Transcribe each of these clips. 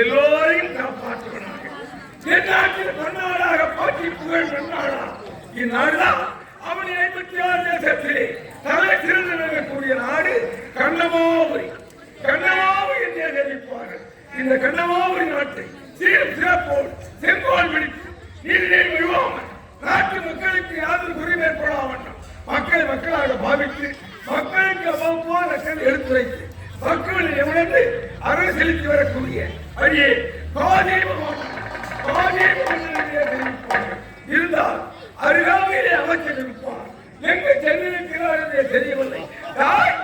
எல்லோரையும் காப்பாற்றுவனாக எந்நாட்டில் பொன்னாடாக போற்றி புகழ் வென்றாளா இந்நாடுதான் அவன் 56 தேசத்திலே தலை சிறந்து நிற்கக்கூடிய நாடு கண்ணமாபுரி. கண்ணமாபுரி என்றே தெரிவிப்பார்கள். இந்த கண்ணமாபுரி நாட்டை சீர் சிறப்போடு செங்கோல் பிடித்து நீரில் விழுவாமல் நாட்டு மக்களுக்கு யாரும் குறைவு ஏற்படாமல் மக்களை மக்களாக பாவித்து மக்களுக்கு அவ்வப்போது எடுத்துரைத்து மக்களின் உணர்ந்து அருள் செலுத்தி வரக்கூடிய அடியே இருந்தால் அருகாமையிலே அமைச்சர் இருப்பார். எங்கு சென்றிருக்கிறார் என்றே தெரியவில்லை. யார்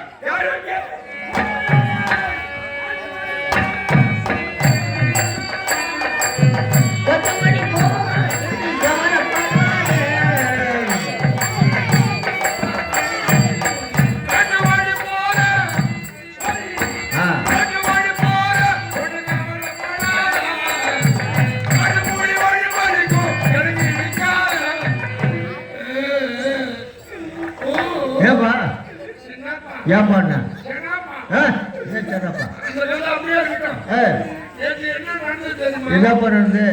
என்ன பண்ணுறது?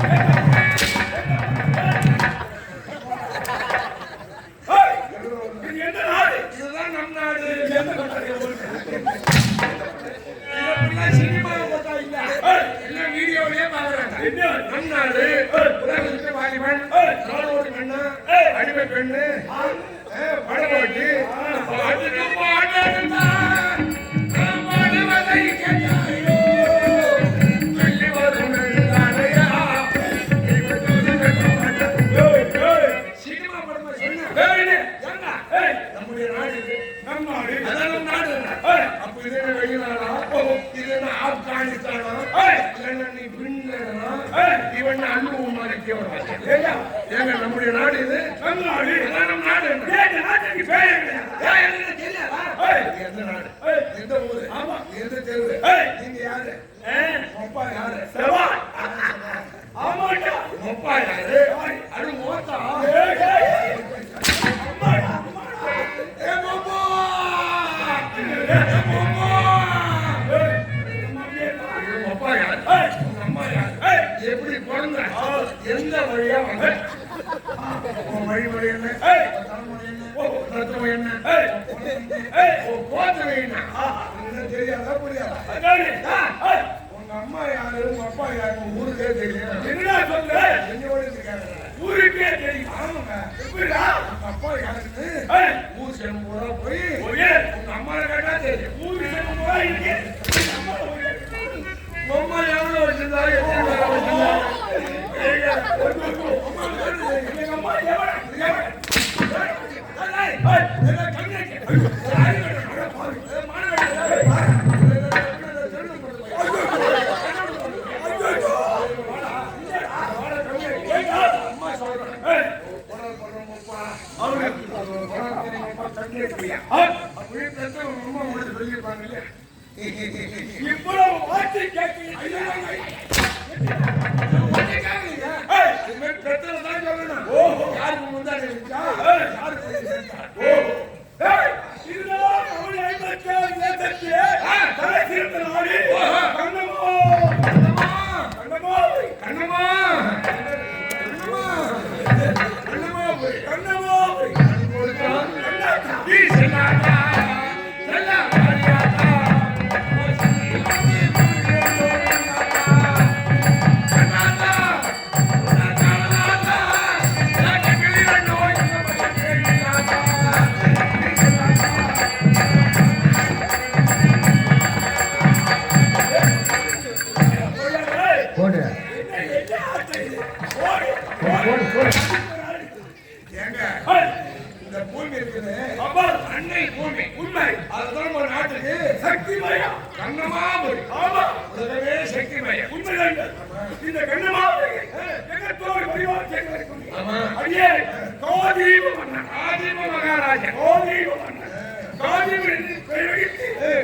Yeah. நம் நாடு உலகத்துக்கு வாலிபன் நாடோடி பெண்ணு அடிமை பெண்ணு படகோட்டி பாட்டுக்கு பாடுவதை கேட்டாயோ சொல்லி வரும் சினிமா படமா சொன்ன நம்முடைய நாடு நம் நாடு அதான் நாடு அப்ப இது என்ன வெளிநாடா இது என்ன ஆப்கானிஸ்தானா இல்லைன்னா நீ பின்னடனா இவன் அனுபவம் ஏங்க நம்முடைய நாடு இது நம் நாடு நம் நாடு நாட்டுக்கு பேர் எந்த நாடு எந்த ஊரு எந்த தெருவு நீங்க யாரு அப்பா யாரு ஆமாண்டா அப்பா யாரு அது மோத்தா எப்படி பிறந்த எந்த வழியா வந்த வழிமுறை என்ன என்ன கோத்தவை என்ன தெரியாதா புரியாதா உங்க அம்மா யாரு உங்க அப்பா யாரு ஊருக்கே தெரியும் என்ன சொல்ல என்னோட இருக்காங்க ஊருக்கே தெரியும் ஆமாங்க எப்படிடா உங்க அப்பா யாருன்னு ஊர் செல்லும் போதா போய் உங்க அம்மா கேட்டா தெரியும் ஊர் செல்லும் போதா இருக்கு அம்மா எவ்வளவு வச்சிருந்தா இவ்வளவு வார்த்தை கேட்க யாருக்கு முன்னாடி இந்த பூமி இருக்குது அன்னை பூமி உண்மை அதுதான் ஒரு நாட்டுக்கு சக்தி மயம் கண்ணமாபுரி ஆமா உலகமே சக்தி மயம் உண்மைதான் இந்த கண்ணமாபுரி ஜெகத்தோடு பரிவாரத்தை அடியே கோதீப மன்னன் ஆதீப மகாராஜா கோதீப மன்னன்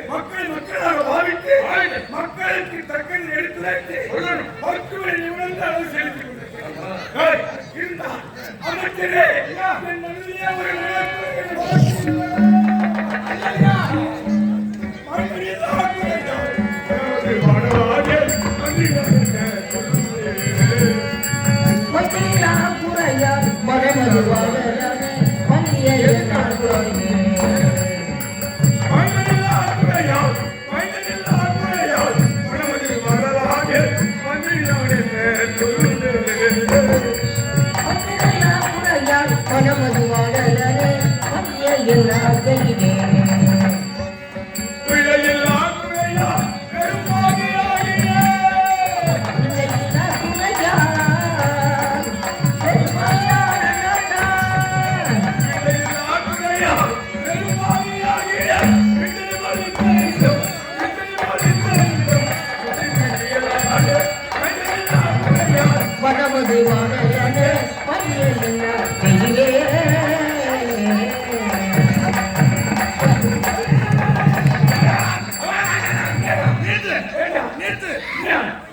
மக்கள் மக்களாக பாவித்து மக்களுக்கு தக்கது எடுத்துரைத்து மருத்துவ நிபுணர் அளவு செலுத்தி கொண்டிருக்கிறார் அமைச்சரே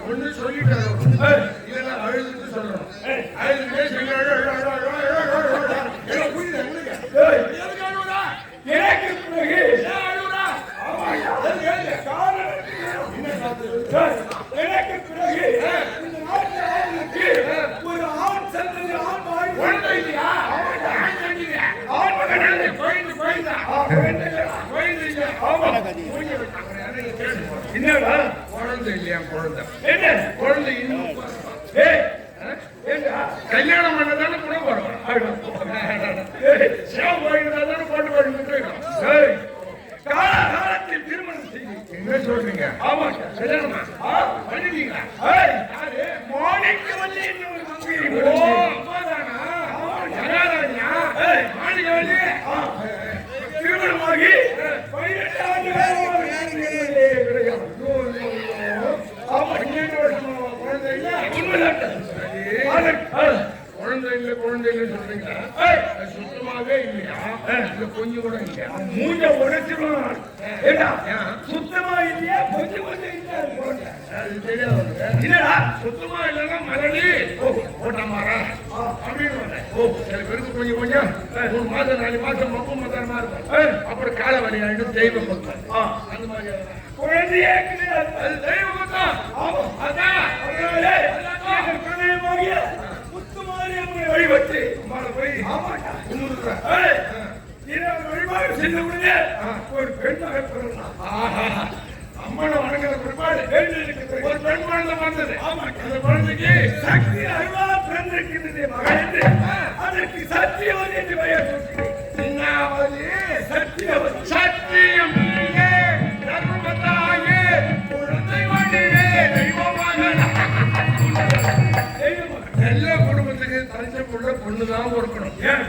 ஒண்ணு சொல்லிட்டாரு இதெல்லாம் அழுதுன்னு சொல்லணும் அழுதுமே எனக்கு பிறகு இந்த நாட்டு ஒரு ஆண் சந்ததி என்னடா குழந்தை இல்லையா குழந்தை என்ன குழந்தை இன்னும் கல்யாணம் பண்ணதானே கூட போடுவோம். சிவ கோயில் தானே போட்டு போட்டு காலத்தில் திருமணம் செய்து என்ன சொல்றீங்க? ஆமா கல்யாணமா பண்ணிட்டீங்களா? மாணிக்க வள்ளி இன்னொரு மங்கை. ஓ அம்மாதானா? ஜனாராணியா? மாணிக்க வள்ளி திருமணமாகி 18 ஆண்டுகள் குழந்தை இல்ல குழந்தை இல்ல குழந்தை இல்ல சொல்றீங்க. சுத்தமாவே இல்லையா? இல்ல கொஞ்சம் கூட இல்லையா? மூஞ்ச உடைச்சிருவான். ஏண்டா சுத்தமா இல்லையா கொஞ்சம் கொஞ்சம் இல்லையா? அது தெரியாது. இல்லடா சுத்தமா இல்லைன்னா மரடி போட்டா மாறா அப்படின்னு சில பேருக்கு கொஞ்சம் கொஞ்சம் 3 மாதம் 4 மாதம் மப்பு மதமா இருக்கும். அப்புறம் கால வலி ஆயிடும் தெய்வம் பக்கம் அந்த மாதிரி குழந்தையே கிடையாது. அது தெய்வம் பக்கம். அதான் பிரணயமாகிய முத்துமாரியம்மனை வழிபட்டு போய் வழிபாடு செய்த உடனே ஒரு பெண் மகன் பிறந்தான். அம்மனை வணங்குற பிற்பாடு ஒரு பெண் குழந்தை வந்தது. அந்த குழந்தைக்கு சக்தி அருவா பிறந்திருக்கிறது மகன் என்று அதற்கு சத்தியவதி என்று பெயர் சொல்கிறேன். சின்னாவதி சத்தியவதி சத்தியம் தர்மத்தாயே குழந்தை வண்டியே தெய்வமாக எல்லா குடும்பத்துக்கு தனிச்ச புள்ள பொண்ணுதான் இருக்கணும். ஏன்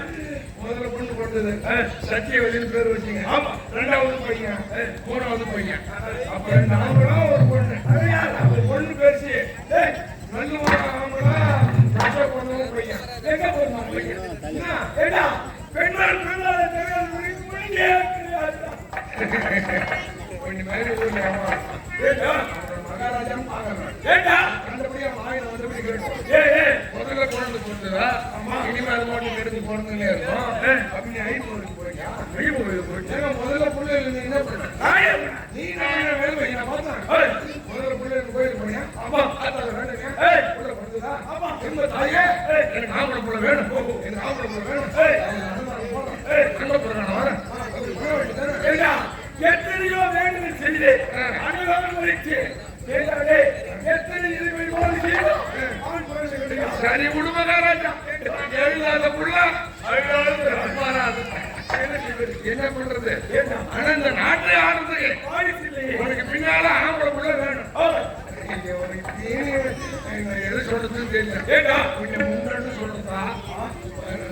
முதல்ல பொண்ணு கொடுத்தது சத்தியவதினு பேர் வச்சீங்க. ஆமா. 2வது பையன் 3வது பையன். அப்புறம் நாமளும் ஒரு பொண்ணு பொண்ணு பேசி நல்ல ஆம்பளா கஷ்ட பொண்ணும் பையன் எங்க போனான் பையன் பெண்கள் கொஞ்சம் மாதிரி ஊர்ல மகாராஜா கண்டபடியா வாயில வந்தபடி கேட்டோம். முதல்ல குழந்தை கொடுத்ததா இனிமே அது மட்டும் எடுத்து போறதுல இருக்கும் அப்படின்னு ஐநூறுக்கு போயிட்டா முதல்ல பிள்ளை என்ன பண்ண நீ நான் வேலை வைக்க பார்த்தேன். முதல்ல பிள்ளை கோயிலுக்கு போனியா? ஆமா. வேணுங்க பிள்ளை கொடுத்ததா? ஆமா. எங்க தாயே எனக்கு ஆம்பளை பிள்ளை வேணும், எனக்கு ஆம்பளை பிள்ளை வேணும் அங்க போறான வரேன் எத்தனையோ வேண்டுதல் செய்து அனுபவம் வரைக்கு எத்தனை சரி குடும்பக்காராஜா எழுதாத புள்ள என்ன பண்றது? ஆனா இந்த நாட்டை ஆடுறதுக்கு உனக்கு பின்னால ஆம்பளை புள்ள வேணும். எது சொல்றதுன்னு தெரியல. கொஞ்சம் முன்னாடி சொல்றதா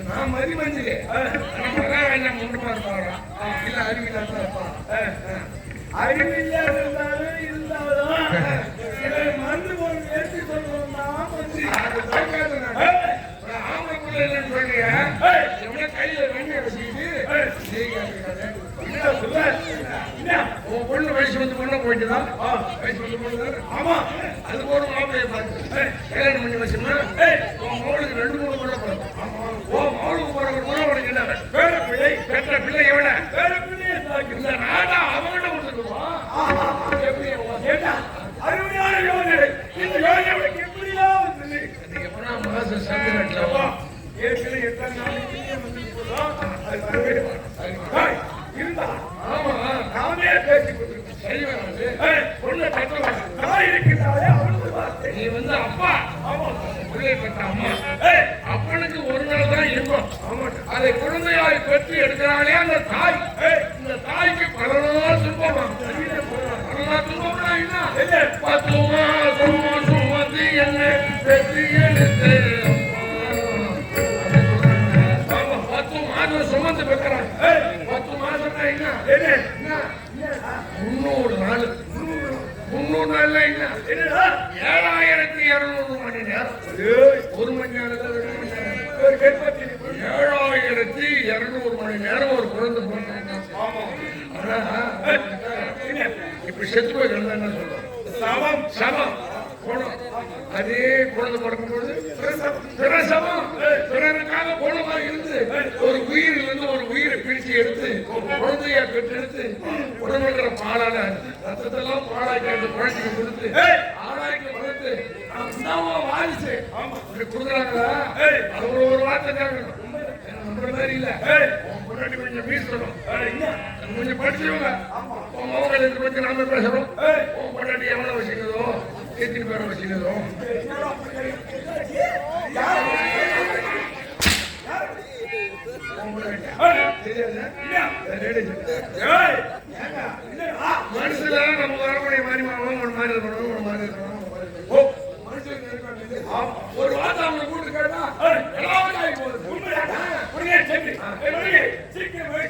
நான் மதி மஞ்சிலே முன்னமா இருப்பாரா இல்ல அறிவில்லாத இருப்பாரா? அறிவில்லாத இருந்தாலும் மருந்து போய் ஏற்றி சொல்றோம்னா ஆம்பளை புள்ள இல்லைன்னு சொல்றீங்க. கையில வெண்ணெய் வச்சுக்கிட்டு உன் பொண்ணு வயசு வந்து பொண்ணு போயிட்டுதான் வயசு வந்து பொண்ணு. ஆமா. அது ஒரு மாப்பிளைய பார்த்து கல்யாணம் பண்ணி வச்சோம்னா உன் மகளுக்கு 2-3 பொண்ணு பிறக்கும். உன் மகளுக்கு போற கூட உனக்கு என்ன வேற பிள்ளை பெற்ற பிள்ளை எவ்வளோ வேற பிள்ளைய இந்த நாடா அவங்கள்ட்ட கொடுத்துருவோம். அருமையான யோஜனை. இந்த யோஜனை எப்படியா வந்து எப்படா மாசம் சந்திரா ஏற்கனவே எத்தனை நாளைக்கு வந்து இருந்தா ஆமா நானே பேசிக் கொண்டிருக்கேன். சரி வராது பொண்ணை பெற்ற நான் இருக்கிறாரே அவனுக்கு வார்த்தை நீ வந்து அப்பா ஆமா பிள்ளை பெற்ற அம்மா அப்பனுக்கு ஒரு நாள் தான் இருக்கும். அதை குழந்தையாய் பெற்று எடுக்கிறானே அந்த தாய். இந்த தாய்க்கு பல நாள் துன்பமா பல நாள் துன்பம்னா என்ன? 10 மாசம் சுமதி என்ன பெற்று எடுத்து 10 மாதம் சுமந்து பெற்கிறான். 10 மாசம்னா என்ன? 300 நாள் 300 நாள்ல என்ன? 7200 மணி நேரம். ஒரு மணி நேரத்தில் 7200 மணி நேரம் ஒரு குழந்தை பிறந்தாங்க. இப்ப செத்து போய் கிடந்தா என்ன சொல்றோம்? சமம் போனோம். அதே குழந்தை பிறக்கும்போது பிரசவம் பிறருக்காக போனமா இருந்து ஒரு உயிரிலிருந்து ஒரு உயிரை பிரிச்சு எடுத்து குழந்தைய பெற்றெடுத்து உடம்புற பாலான ரத்தத்தெல்லாம் பாலாக்கி அந்த குழந்தைக்கு கொடுத்து ஆளாக்கி வளர்த்து வாரிசு கொடுக்குறாங்களா? அவங்க ஒரு வார்த்தை கேட்கணும். நம்புற மாதிரி இல்ல. முன்னாடி கொஞ்சம் பேசணும், கொஞ்சம் படிச்சவங்க உன் மோகன் பத்தி நாம பேசுறோம். உன் பொண்டாட்டி எவ்வளவு வச்சுக்கிறதோ எத்தனை பேரை வச்சுக்கிறதோ தெரியாது ஏய், ஏங்க, இல்லடா. மனுஷன் நம்ம வரக்கூடிய மாதிரி ஒரு மாதிரி இருக்கணும் ஒரு மாதிரி இருக்கணும் ஓ மனுஷன் இருக்காங்க ஒரு வார்த்தை அவங்க கூட்டு கேட்டா எல்லாமே ஆகி போகுது உண்மையாடா? உடனே சொல்லு. ஏய், உடனே, சீக்கிரம் போய்.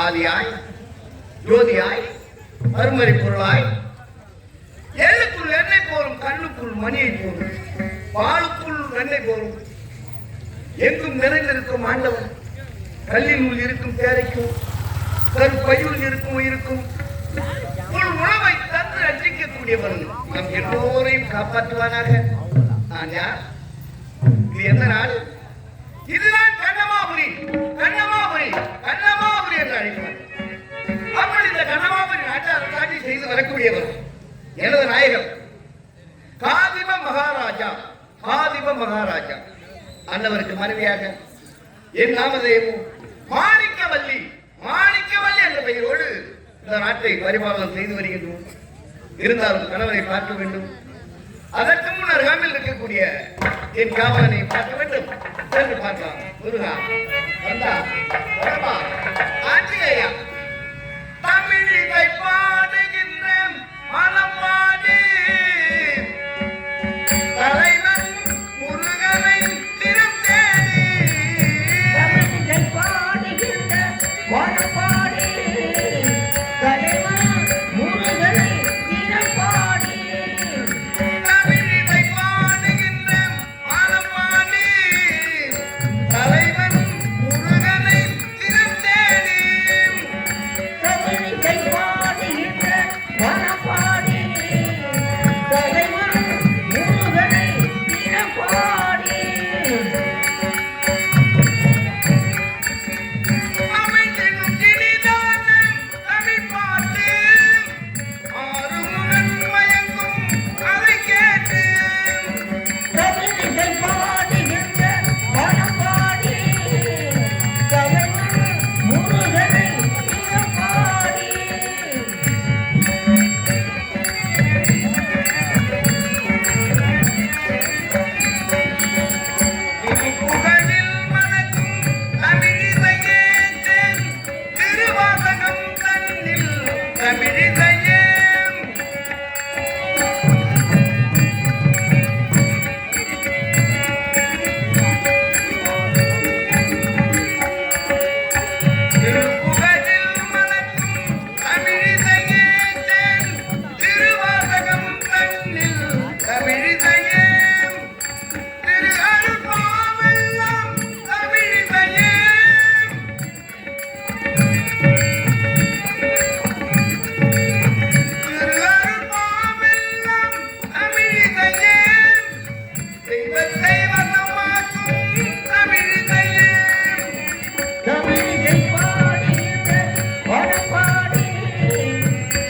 ஆதியாய் ஜோதியாய் மறுமறை பொருளாய் எள்ளுக்குள் எண்ணெய் போலும் கண்ணுக்குள் மணியை போலும் பாலுக்குள் வெண்ணெய் போலும் எங்கும் நிறைந்திருக்கும் ஆண்டவன் கல்லினுள் இருக்கும் தேரைக்கும் கருப்பையுள் இருக்கும் உயிருக்கும் உள் உணவை தந்து ரட்சிக்கக்கூடியவன் நம் எல்லோரையும் காப்பாற்றுவானாக. நான் யார்? இது என்ன நாடு? இதுதான் கண்ணமாபுரி. கண்ணமாபுரி கண்ணமாபுரி என்று அழைப்பார். அப்படி இந்த கண்ணமாபுரி நாட்டை அரசாட்சி செய்து வரக்கூடியவர் எனது நாயகம் காதிப மகாராஜா. காதிப மகாராஜா அன்னவருக்கு மனைவியாக என் நாமதேவம் மாணிக்கவல்லி. மாணிக்கவல்லி என்ற பெயரோடு இந்த நாட்டை பரிபாலனம் செய்து வருகின்றோம். இருந்தாலும் கணவரை பார்க்க வேண்டும். அதற்கு முன் அருகாமையில் இருக்கக்கூடிய என் காவலனை பார்க்க வேண்டும் சென்று பார்க்கலாம். முருகா வந்தா வரமா ஆஞ்சநேயா தமிழிசை பாடுகின்ற மனப்பாடி தலைவன் முருகனை திறம் தேடி தமிழிசை பாடுகின்ற மனப்பாடி தலைவன் முருகனை திறம் பாடி தமிழிசை பாடுகின்ற மனப்பாடி தலைவன் முருகனை திறம் தேடி தமிழிசை பாடுகின்ற மனப்பாடி தலைவன் முருகனை திறம் பாடி அமைந்திடும் கிளிதான தமிழ் பாட்டு ஆறுமுகன் மயங்கும் அதை கேட்டு தமிழிசை பாடுகின்ற மனப்பாடி தலைவன் முருகனை திறம் பாடி புகழில் மணக்கும் தமிழிசையே திருவாசகம் தன்னில் தமிழிசையே திருப்புகழில் மணக்கும் தமிழிசையே திருவாசகம் தன்னில் தமிழிசையே திரு அருள்பாவெல்லாம் தமிழிசையே திரு அருள்பாவெல்லாம் தமிழிசையே தெய்வத்தை வசமாக்கும் தமிழிசையே தமிழிசை பாடுகின்ற மனப்பாடி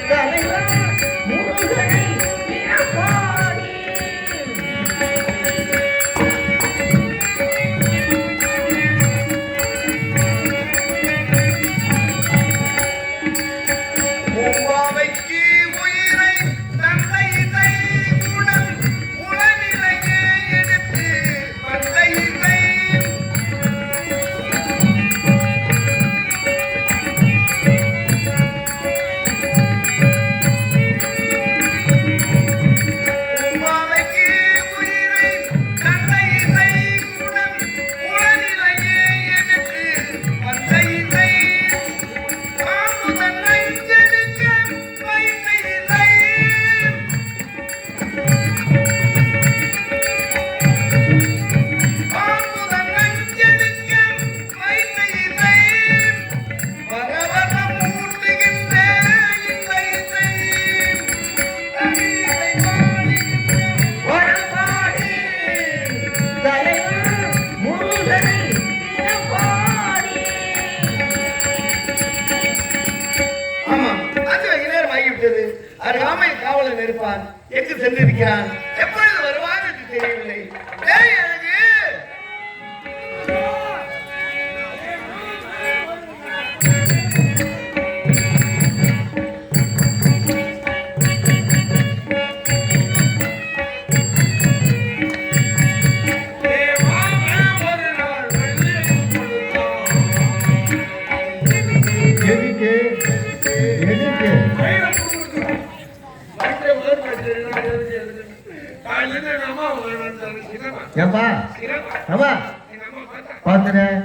தலைவன் முருகனை திறம் பாடி பூவாவைக்கு உயிரை தந்தை இசை குணம் உளநிலையே எடுத்து வந்த இசை பூவாவைக்கு உயிரை தந்தை இசை குணம் உளநிலையே எடுத்து வந்த இசை பாம்புதன் நெஞ்செடுக்க வைத்த இசை பாம்புதன் நெஞ்செடுக்க வைத்த இசை பரவசம் ஊட்டுகின்ற இந்த இசை தமிழை பாடுகின்ற மனப்பாடி தலைவன் முருகனை திறம் பாடி ஆமாம் அது நேரம் ஆகிவிட்டது. அருகாமையில் காவலன் இருப்பான். எங்கு சென்றிருக்கிறான்? எப்பொழுது வருவான் என்று தெரியவில்லை. ஏய் அழகு எதுக்கு எதுக்கு ஏப்பா ஆமா பாத்துறேன்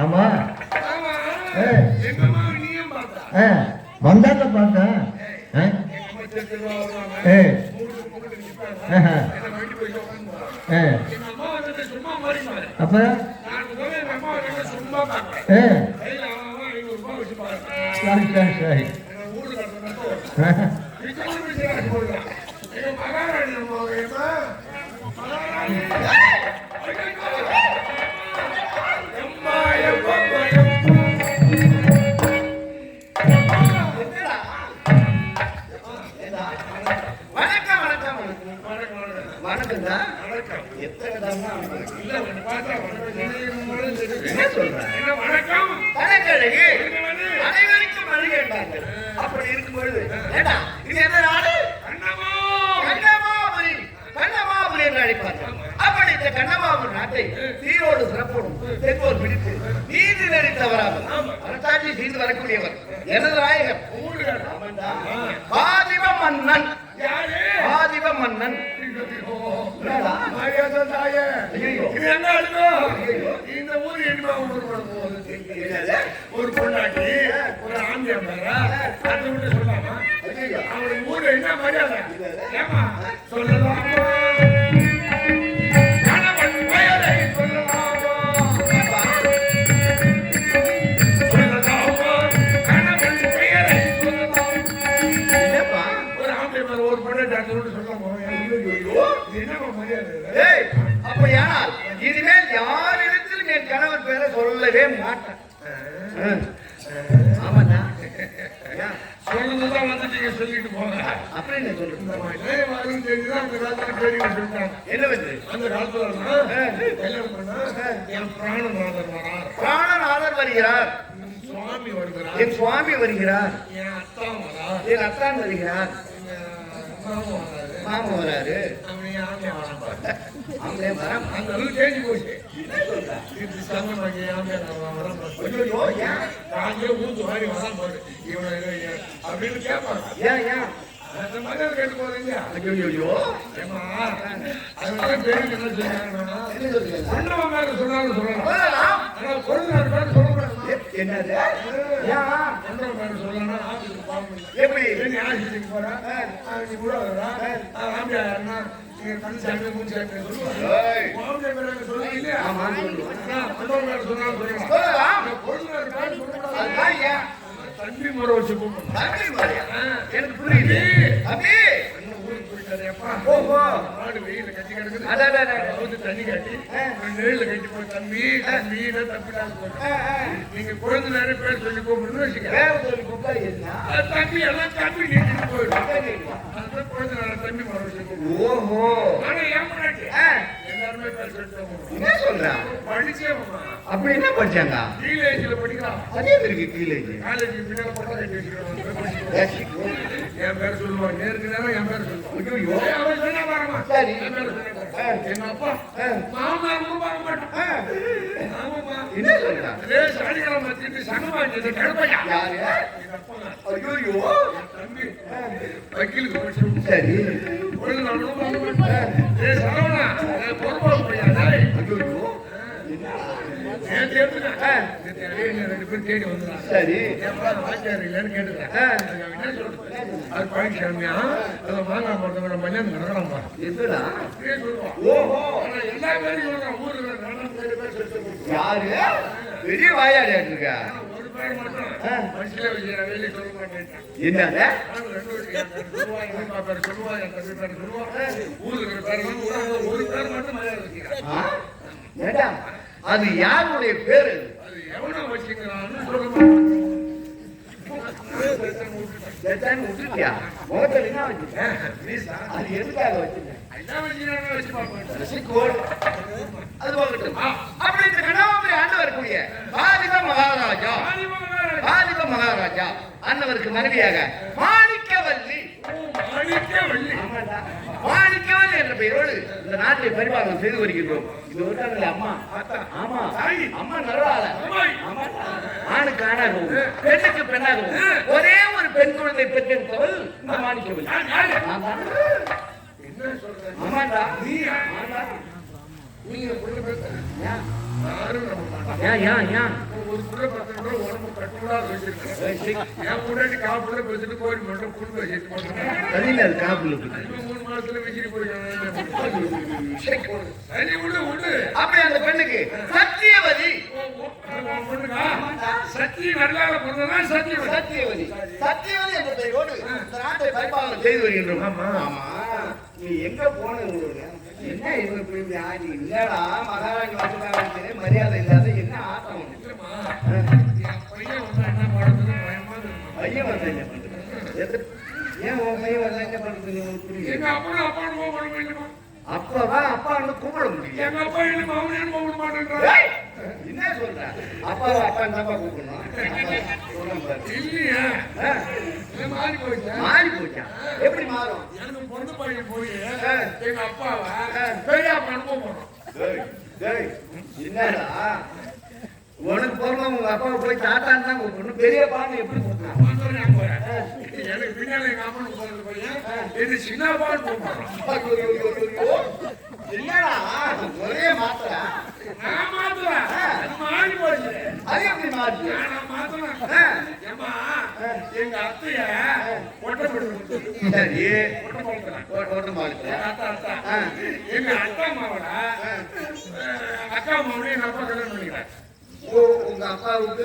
ஆமா வந்தாங்க பார்த்தேன் அப்புறம் சரி சரி சரி வணக்கம் வணக்கம் வணக்கம் என்ன சொல்றேன் வணக்கழகு அனைவருக்கும் அழகு என்றார்கள். அப்படி இருக்கும் பொழுது ஏடா இது என்ன நாடு? கண்ணமாபுரி என்று அழைப்பார்கள். அப்படி இந்த நாட்டை சீரோடு சிறப்போடும் செங்கோல் பிடித்து நீதி நெறி தவறாமல் அரசாட்சி செய்து வரக்கூடியவர் எனது நாயகர் பாதிவ மன்னன். யாரு? பாதிவ மன்னன். என்னடா? மரியாதை தாயே. ஐயோ. இது என்ன அழுகும்? இந்த ஊர் என்ன ஊர் போகுது? ஒரு பொண்டாட்டி ஒரு ஆம்பியம் பேரா அதை விட்டு சொல்லாமா? ஐயோ. அவனுக்கு ஊர்ல என்ன மரியாதை? ஏமா சொல்லலாமா? கணவன் பெயரை சொல்லலாமா? சொல்லலாமா? கணவன் பெயரை சொல்லலாமா? என்னப்பா? ஒரு ஆம்பியம் பேரா ஒரு பொண்டாட்டி அதை விட்டு சொல்லாமா? இது என்ன மரியாதை? ஏய், அப்படியானால் இனிமேல் யாரிடத்திலும் என் கணவர் பேரை சொல்லவே மாட்டேன். ஆமாண்ணா. சொல்லுதான் வந்துட்டீங்க, சொல்லிட்டு போங்க. அப்படின்னு சொல்றேன். இந்த மாதிரி வரும் தெரிஞ்சுதான் அந்த காலத்துல பெரியவங்க சொல்லிட்டாங்க. என்னவென்று? அந்த காலத்துல கல்யாணம் பண்ணா என் பிராணநாதர் வரார், பிராணநாதர் வருகிறார், சுவாமி வருகிறார், என் சுவாமி வருகிறார், என் அத்தா வரார், என் அத்தான் வருகிறார், மாமா வராரு, மாமா வராரு, அவன் ஆமையா வரான். அவங்களே வராம அந்த அளவு தேஞ்சு போச்சு. இது சங்கமாக்கி ஆமையா வரான். ஐயோ, ஏன்? நாங்களே ஊத்து வாரி வரான் பாரு இவனை அப்படின்னு கேட்பாங்க. ஏன் ஏன்? அந்த மாதிரி கேட்டு போறீங்க. ஐயோ, ஏமா அதனால பேருக்கு என்ன செய்யறாங்கன்னா என்ன சொல்றீங்க? சொன்னவன் மேல சொன்னாலும் சொல்லலாம். சொல்லலாம். ஆனா கொள்ளுனாரு மேல சொல்லக்கூடாது. என்னது? ஏன்? சொன்னவன் மேல சொல்லலாம். ஆபீஸுக்கு போகணும். எப்படி? நீ ஆபீஸுக்கு போற நீ கூட வரா ஆம்பியா யாருன்னா நீங்க கண்சாமி மூஞ்சாமி சொல்லுவாங்க. ஏய். மாமியா மேல சொல்லுங்க இல்லையா? ஆமா, சொல்லுவோம். சொன்னவன் மேல சொன்னாலும் சொல்லலாம். சொல்லலாம். கொள்ளுனாரு மேல சொல்லக்கூடாது. அதுதான் ஏன்? தண்ணி முறை வச்சு கூப்பிடணும். தம்பி மாதிரியா? எனக்கு புரியுது. தம்பி. இன்னும் ஊருக்கு போயிட்டாரு எப்பா. ஓஹோ. மாடு வெயில கட்டி கிடக்குது. அதான். வந்து தண்ணி கட்டி நெல்ல கட்டி போய் தம்பி தம்பின்னு தப்பிட்டாங்க போட்டு. நீங்க குழந்தை நிறைய பேர் சொல்லி கூப்பிடணும்னு வச்சுக்க. வேற சொல்லி கூப்பிட்டா என்ன? தம்பி எல்லாம் தம்பி நீட்டிட்டு போயிடும். அதான் குழந்தை நிறைய தம்பி முறை வச்சு கூப்பிடும். ஓஹோ. ஆனா ஏன் முன்னாடி ஆ, எல்லாருமே பேர் சொல்லிட்டு என்ன சொல்றா? படிச்சே அப்படி என்ன படிச்சாங்க? கீழேஜ்ல படிக்கிறான். அதே இருக்கு கீழே. காலேஜ் பின்னால போட்டா கட்டி வச்சுக்கிறான். என் பேர் சொல்லுவான். நேருக்கு நேரம் என் பேர் சொல்லுவான். ஐயோ. அவன் சொன்னா பாருமா. சரி. என் பேர் சொல்லுவான். எங்க அப்பா மாமனார் கூட பார்க்க மாட்டான். ஆமாப்பா. என்ன சொல்றா? அதே சாடிகளை மாத்திட்டு சங்கமா இருந்தது கடுப்பையா. யாரு? எங்க அப்பா ஐயோ. என் தம்பி வக்கீலுக்கு படிச்சு சரி. ஒழுங்கு நானும் பார்க்க மாட்டேன். ஏய் சரவணா பொறுப்பாக முடியாது. ஐயோ. ஏன் தேர்த்துட்டேன். ரெண்டு பேரும் தேடி வந்துடுறாங்க. சரி. ஏப்பா வாத்தியார் இல்லைன்னு கேட்டுக்கிறேன். என்ன சொல்றது? அது பழனிசாமியா அதை மாங்காய் போடுறவங்க மஞ்சள் நடக்கலாம் பாரு. என்னடா? அப்படியே சொல்லுவான். ஓஹோ. ஆனா எல்லா பேரும் சொல்றான். ஊருக்கு நடந்து 7 பேர் சொல்லிட்டு யாரு? பெரிய வாயாடியாட்டு இருக்கா? ஒரு பேர் மட்டும் மனசுல வச்சு வெளியே சொல்ல மாட்டேன். என்னது? ஒரு பேர் மட்டும் மரியாதை வச்சுக்கிறேன். ஆ? ஏண்டா? அது யாருடைய பேரு? அது எவனோ வச்சுக்கிறான்னு சொல்ல மாட்டேன். விட்டுட்டியா? முகத்துல என்ன வச்சுட்டேன்? அது எதுக்காக வச்சுட்டேன்? என்ன வச்சுக்கிறான்னு வச்சு பார்ப்பேன். சிக்கோடு. அது போகட்டும். அப்படி இந்த கணவாமரை ஆண்டு வரக்கூடிய பாதிப மகாராஜா, பாதிப மகாராஜா அன்னவருக்கு மனைவியாக மாணிக்கவல்லி, மாணிக்கவல்லி, மாணிக்கவல்லி என்ற பெயரோடு இந்த நாட்டை பரிபாலனம் செய்து வருகின்றோம். இது ஒரு அம்மா. ஆமா, அம்மா நல்லால. ஆணுக்கு ஆணாகவும் பெண்ணுக்கு பெண்ணாகவும் ஒரே ஒரு பெண் குழந்தை பெற்றெடுத்தவள் இந்த மாணிக்கவல்லி. என்ன சொல்ற? ஆமாண்டா. நீங்க புள்ள பேசுற யாரும் நம்ப மாட்டாங்க. ஒரு புள்ள பார்த்தா உடம்பு கட்டுடா வச்சிருக்கேன். என் முன்னாடி காப்புல பேசிட்டு கோயில் மட்டும் புல் வச்சுட்டு போட்டுருக்கேன். சரியில்லை, அது காப்புல 3 மாசத்துல வச்சுட்டு போயிருக்காங்க. சரி விடு. அப்படி அந்த பெண்ணுக்கு சத்தியவதி. பொண்ணுக்கா சத்திய நல்லால பொண்ணுதான் சத்தியவதி. சத்தியவதி, சத்தியவதி என்ற பெயரோடு இந்த நாட்டை பரிபாலனம் செய்து வருகின்றோம். ஆமா, நீ எங்க போன? என்ன இவங்க இப்படி ஆடி? இல்லடா, மகாராணி வந்துட்டாங்க, மரியாதை இல்லாத என்ன ஆட்டம்? என் பையன் வந்து என்ன பண்ணுறது பயமா இருக்கு. பையன் வந்து என்ன பண்றது? ஏன் உன் பையன் வந்து என்ன பண்றது? புரியுது. எங்க அப்பா போக முடியுமா? அப்பவா அப்பான்னு கூப்பிட முடியும். எங்க அப்பா என்ன மாமனியான்னு கூப்பிட மாட்டேன்றாரு. என்ன சொல்ற? அப்பாவை அப்பான்னு தான் கூப்பிடணும். இல்லையா மாறி போச்சா? மாறி போச்சா? எப்படி மாறும்? எனக்கு பொண்ணு பையன் போய் எங்க அப்பாவை பெரிய அப்பா அனுப்ப போறோம். டேய், என்னடா உனக்கு போறோம் உங்க அப்பாவை போய் தாத்தான்னு தான் கூப்பிடணும். பெரிய பான்னு எப்படி கூப்பிடலாம்? எனக்கு பின்னால எங்க அம்மனுக்கு போறது பையன் இது சின்ன பால் போடுறான். என்னடா ஒரே மாத்திர நான் மாத்துறேன் மாறி போச்சு. அது எப்படி மாத்து? நான் மாத்துறேன். ஏம்மா எங்க அத்தைய ஒட்ட போட்டு சரி ஒட்ட போட்டுறேன். ஓட்டு மாடுற எங்க அக்கா மாவோட அக்கா மாவோட எங்க அப்பா கல்யாணம் பண்ணிக்கிறேன். உங்க அப்பாவுக்கு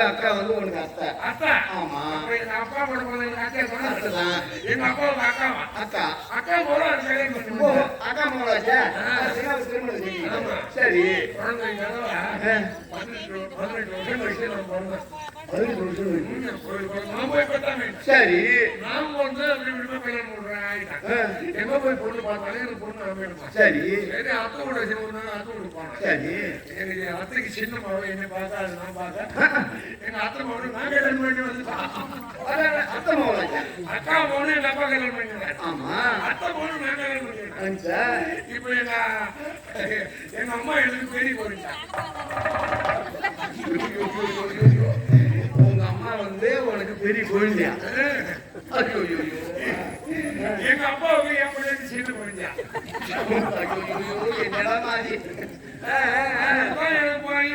அக்கா வந்து உனக்கு அத்தை. அத்தா ஆமா எங்க அப்பா கூட எங்க அக்கா சொன்னா அத்தைதான். எங்க அப்பாவுக்கு அக்காவா அக்கா அக்கா போல கல்யாணம் ஓ, பண்ணுவோம். அக்கா மகளாச்சா? திருமணம் சரி 18 வயசுல நான் பிறந்தேன். 18 வருஷம் இருக்கு. நான் போய் பார்த்தாங்க. சரி நான் வந்து அப்படி இப்படிமா கல்யாணம் பண்றேன் ஆயிட்டேன். எங்க போய் பொண்ணு பார்த்தாலே எனக்கு பொண்ணு அமையணுமா? சரி சரி அத்தை கூட சேர்ந்து அத்தை கூட போனேன். சரி எனக்கு அத்தைக்கு சின்ன மகன் என்னை பார்த்தா அது நான் பார்த்தேன். எங்க அத்தை மகனும் நான் கல்யாணம் பண்ணி வந்துட்டான். அத்தை மகளாச்சா? அக்கா மகனும் எங்க அப்பா கல்யாணம் பண்ணிக்கிறேன். ஆமா அத்தை மகனும் நான் கல்யாணம் பண்ணிக்கிறேன். சார் இப்ப எங்க அம்மா எனக்கு பெரிய போறீங்க. உங்க அம்மா வந்து உனக்கு பெரிய குழந்தையா? ஐயோ எங்க அப்பாவுக்கு என் பிள்ளைக்கு சின்ன போறீங்க. என்னடா மாதிரி எனக்கு போய்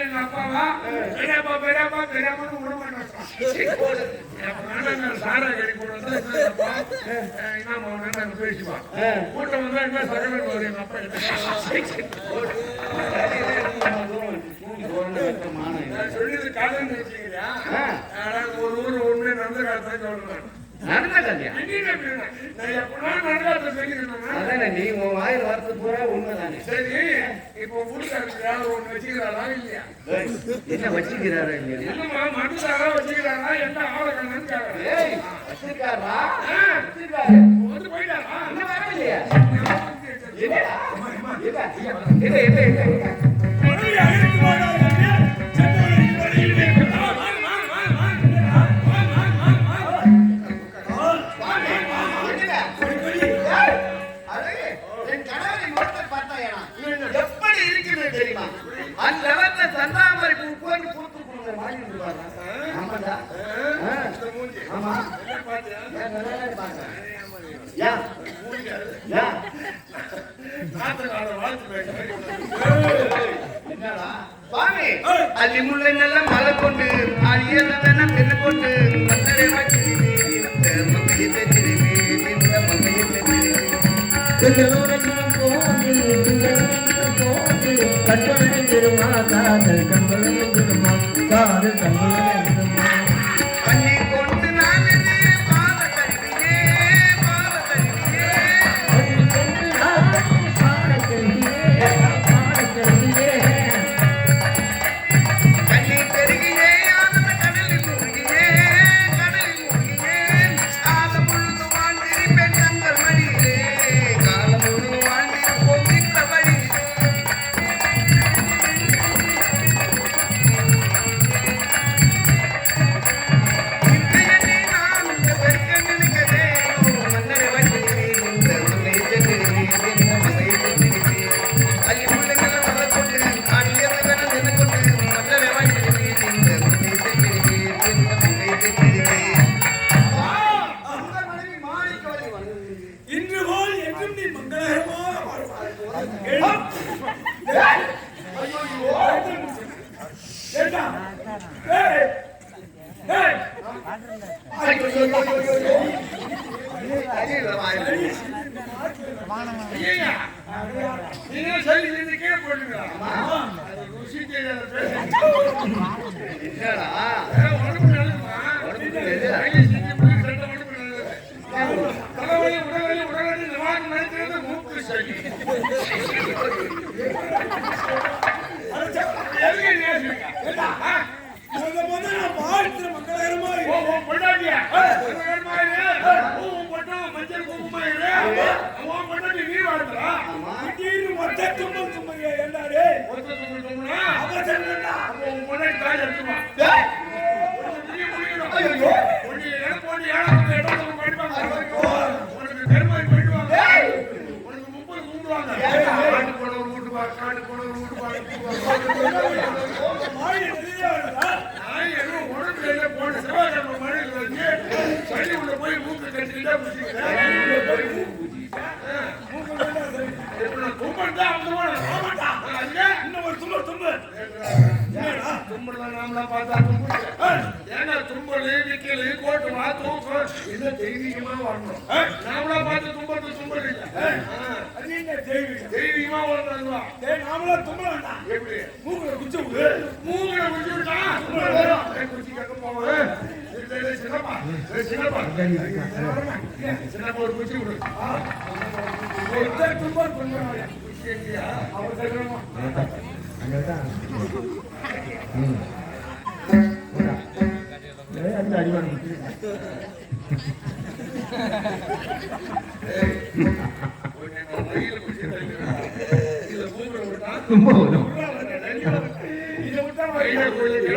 எங்க அப்பாவா பெரியப்பா பெரியப்பா பெரியப்பான்னு விட மாட்டாங்க. சாரா கறி கூட வந்து என்ன நாங்க பேசிப்போம். கூட்டம் வந்தா என்ன சகல எங்க அப்பா சொல்லியது காலம் வச்சுக்கிறியா? ஒரு ஊர் ஒண்ணு நடந்த காலத்தை சொல்றேன். நடந்த கல்யா நான் எப்படா நடக்காத சொல்லிக்கிறேன். அதானே நீ உன் வாயில் வார்த்தை பூரா உண்மைதானே. சரி இப்போ வீட்டுக்காரருக்கு யாரும் ஒண்ணு வச்சுக்கிறாரா இல்லையா? என்ன வச்சுக்கிறாரா இல்லையா? என்னம்மா மனுஷாரா வச்சுக்கிறாரா என்ன ஆளை கண்ணு கேட்கறேன். ஏய் வச்சிருக்காரா? வச்சிருக்காரு. வந்து போயிட்டாரா? இன்னும் வரலையா? என்னடா? என்ன எப்படி இருக்கிறது தெரியுமா? அந்த லெவல்ல சந்தாமரை பூ போய் பூத்து கொடுங்க வாங்கி கொடுப்பாங்க. ஆமாடா. ஆமா. யா யா சுவாமி அள்ளி முல்லை நல்ல மலை கொண்டு அழியல பெண்ணு கொண்டு மன்னரை வச்சு மங்கையத்தை திரும்பி இந்த மங்கையத்தை திரும்பி கண்களும் போது கண்களும் திருமா காதல் கண்களும் திருமா காதல் கண்களும் பள்ளி கொண்டு நான் பாவ கருவியே கண்ணி பெருகியே ஆனந்த கடலில் மூழ்கியே காலம் முழுது வாழ்ந்திருப்பேன் தங்கள் மடியிலே காலம் முழுது வாழ்ந்திருப்போம் இந்த வழியிலே இன்றைய நான் இந்த பெருக்க நினைக்கிறேன் மன்னரை வச்சிருக்கேன் இந்த மங்கையத்தை திரும்பி இந்த மங்கையத்தை திரும்பி அள்ளி முள்ளைகளை மலை கொண்டு அடியதை வேண நின்று கொண்டு மன்னரை வச்சிருக்கேன் இந்த மங்கையத்தை திரும்பி இந்த மங்கையத்தை திரும்பி இன்று போல் என்றும் நீ மங்களகரமாக வாழ்வாய். ஏண்டா? ஏய்! ஏய்! ஐயா நீங்க சொல்லி நீங்க கீழே போடுங்களா? அது ருசி தெரியாத பேச என்னடா உடம்பு நல்லதுமா? கையை செஞ்சு போய் சண்டை உடம்பு நல்லது. தலைவலி உடல்வலி நிவாரணம் நடக்கிறது மூக்கு சளி. எதுக்கு நேசிங்க? முதல்ல நான் வாழ்த்துற மங்களகரமா இரு. உன் பொண்டாட்டியா? மங்களகரமா இரு. உன் பொண்ணு மஞ்சள் குங்குமமா இரு. உன் பொண்டாட்டி நீ வாழ்த்துறா? திடீர்னு ஒத்த தும்மல் தும்மையா ஏண்டா டேய்? ஒருத்தர் தும்மல் தும்முனா? அவன் சொன்னா அப்போ உன் பொண்டாட்டி தாய் எடுத்துமா? உனக்கு புரிய முடியணும். உன்னை எனக்கு போட்டு ஏழாவது இடத்துல படிப்பாங்க. உனக்கு கருமாதி படிப்பாங்க. உனக்கு 30 கும்பிடுவாங்க. தும்பல் தான் தும்பல். ஆமாடா. அதுக்கு இன்னும் ஒரு தும்பல் தும்பல். என்னடா தும்பல்லாம் நாமளா பார்த்தா தும்பல். ஏன்னா தும்பல் நிக்கல் கோட்டு தூக்கம் இது தெய்வீகமா வரணும். நாமளா பார்த்து தும்பல் தும்பல் இல்ல. அது என்ன தெய்வீகம்? தெய்வீகமா வரணும். டேய் நாமளா தும்பலாம்டா. எப்படி மூக்குல குச்சி விடு. மூக்குல குச்சி விட்டா தும்பல் வரும். குச்சி கட்ட போவேன். சின்னப்பா சின்னப்பா சின்னப்பா ஒரு குச்சி விடு. ஒருத்தர் தும்பல் பண்ணுவாங்க. குச்சி எங்கயா அவர் சொல்றோமா? அங்கதான் அந்த அடிவாங்க ரொம்ப வரும். இதை விட்டா எனக்கு வரும்.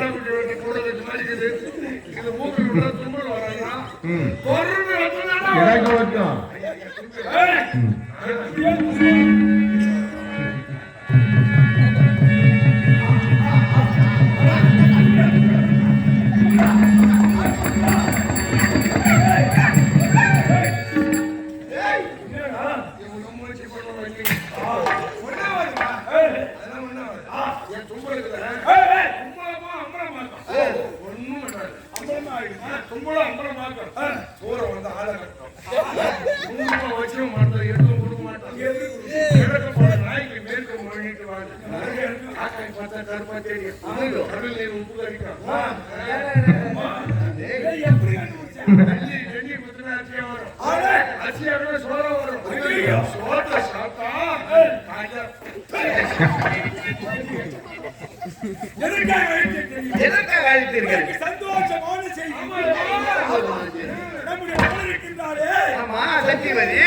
எதற்காக அழைத்தீர்கள்? சந்தோஷமான செய்தி. நம்முடைய மகள் இருக்கின்றாரே. ஆமா சத்தியவதி.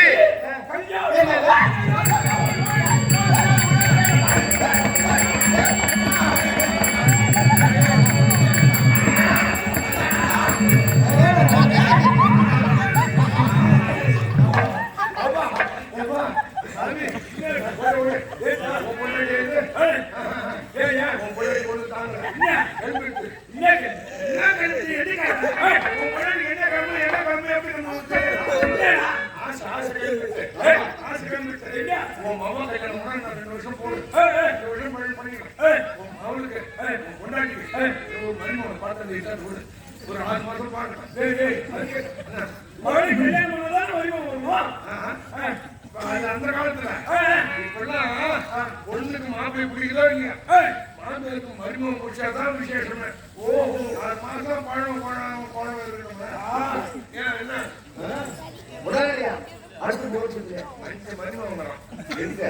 ஒரு 6 மாசம் பார்க்கலாம். மகளுக்கு கல்யாணம் பண்ணதான் வரிவம் வருவோம். அந்த காலத்துல இப்பெல்லாம் பொண்ணுக்கு மாப்பிள்ளை பிடிக்குதோ இல்லையா, மாப்பிள்ளைக்கு மருமகம் பிடிச்சாதான் விசேஷமே. ஓஹோ 6 மாசம் பழம் பழம் இருக்கணும். ஏன் என்ன உடனடியா அடுத்து போட்டு மருமகம் வரான். எங்க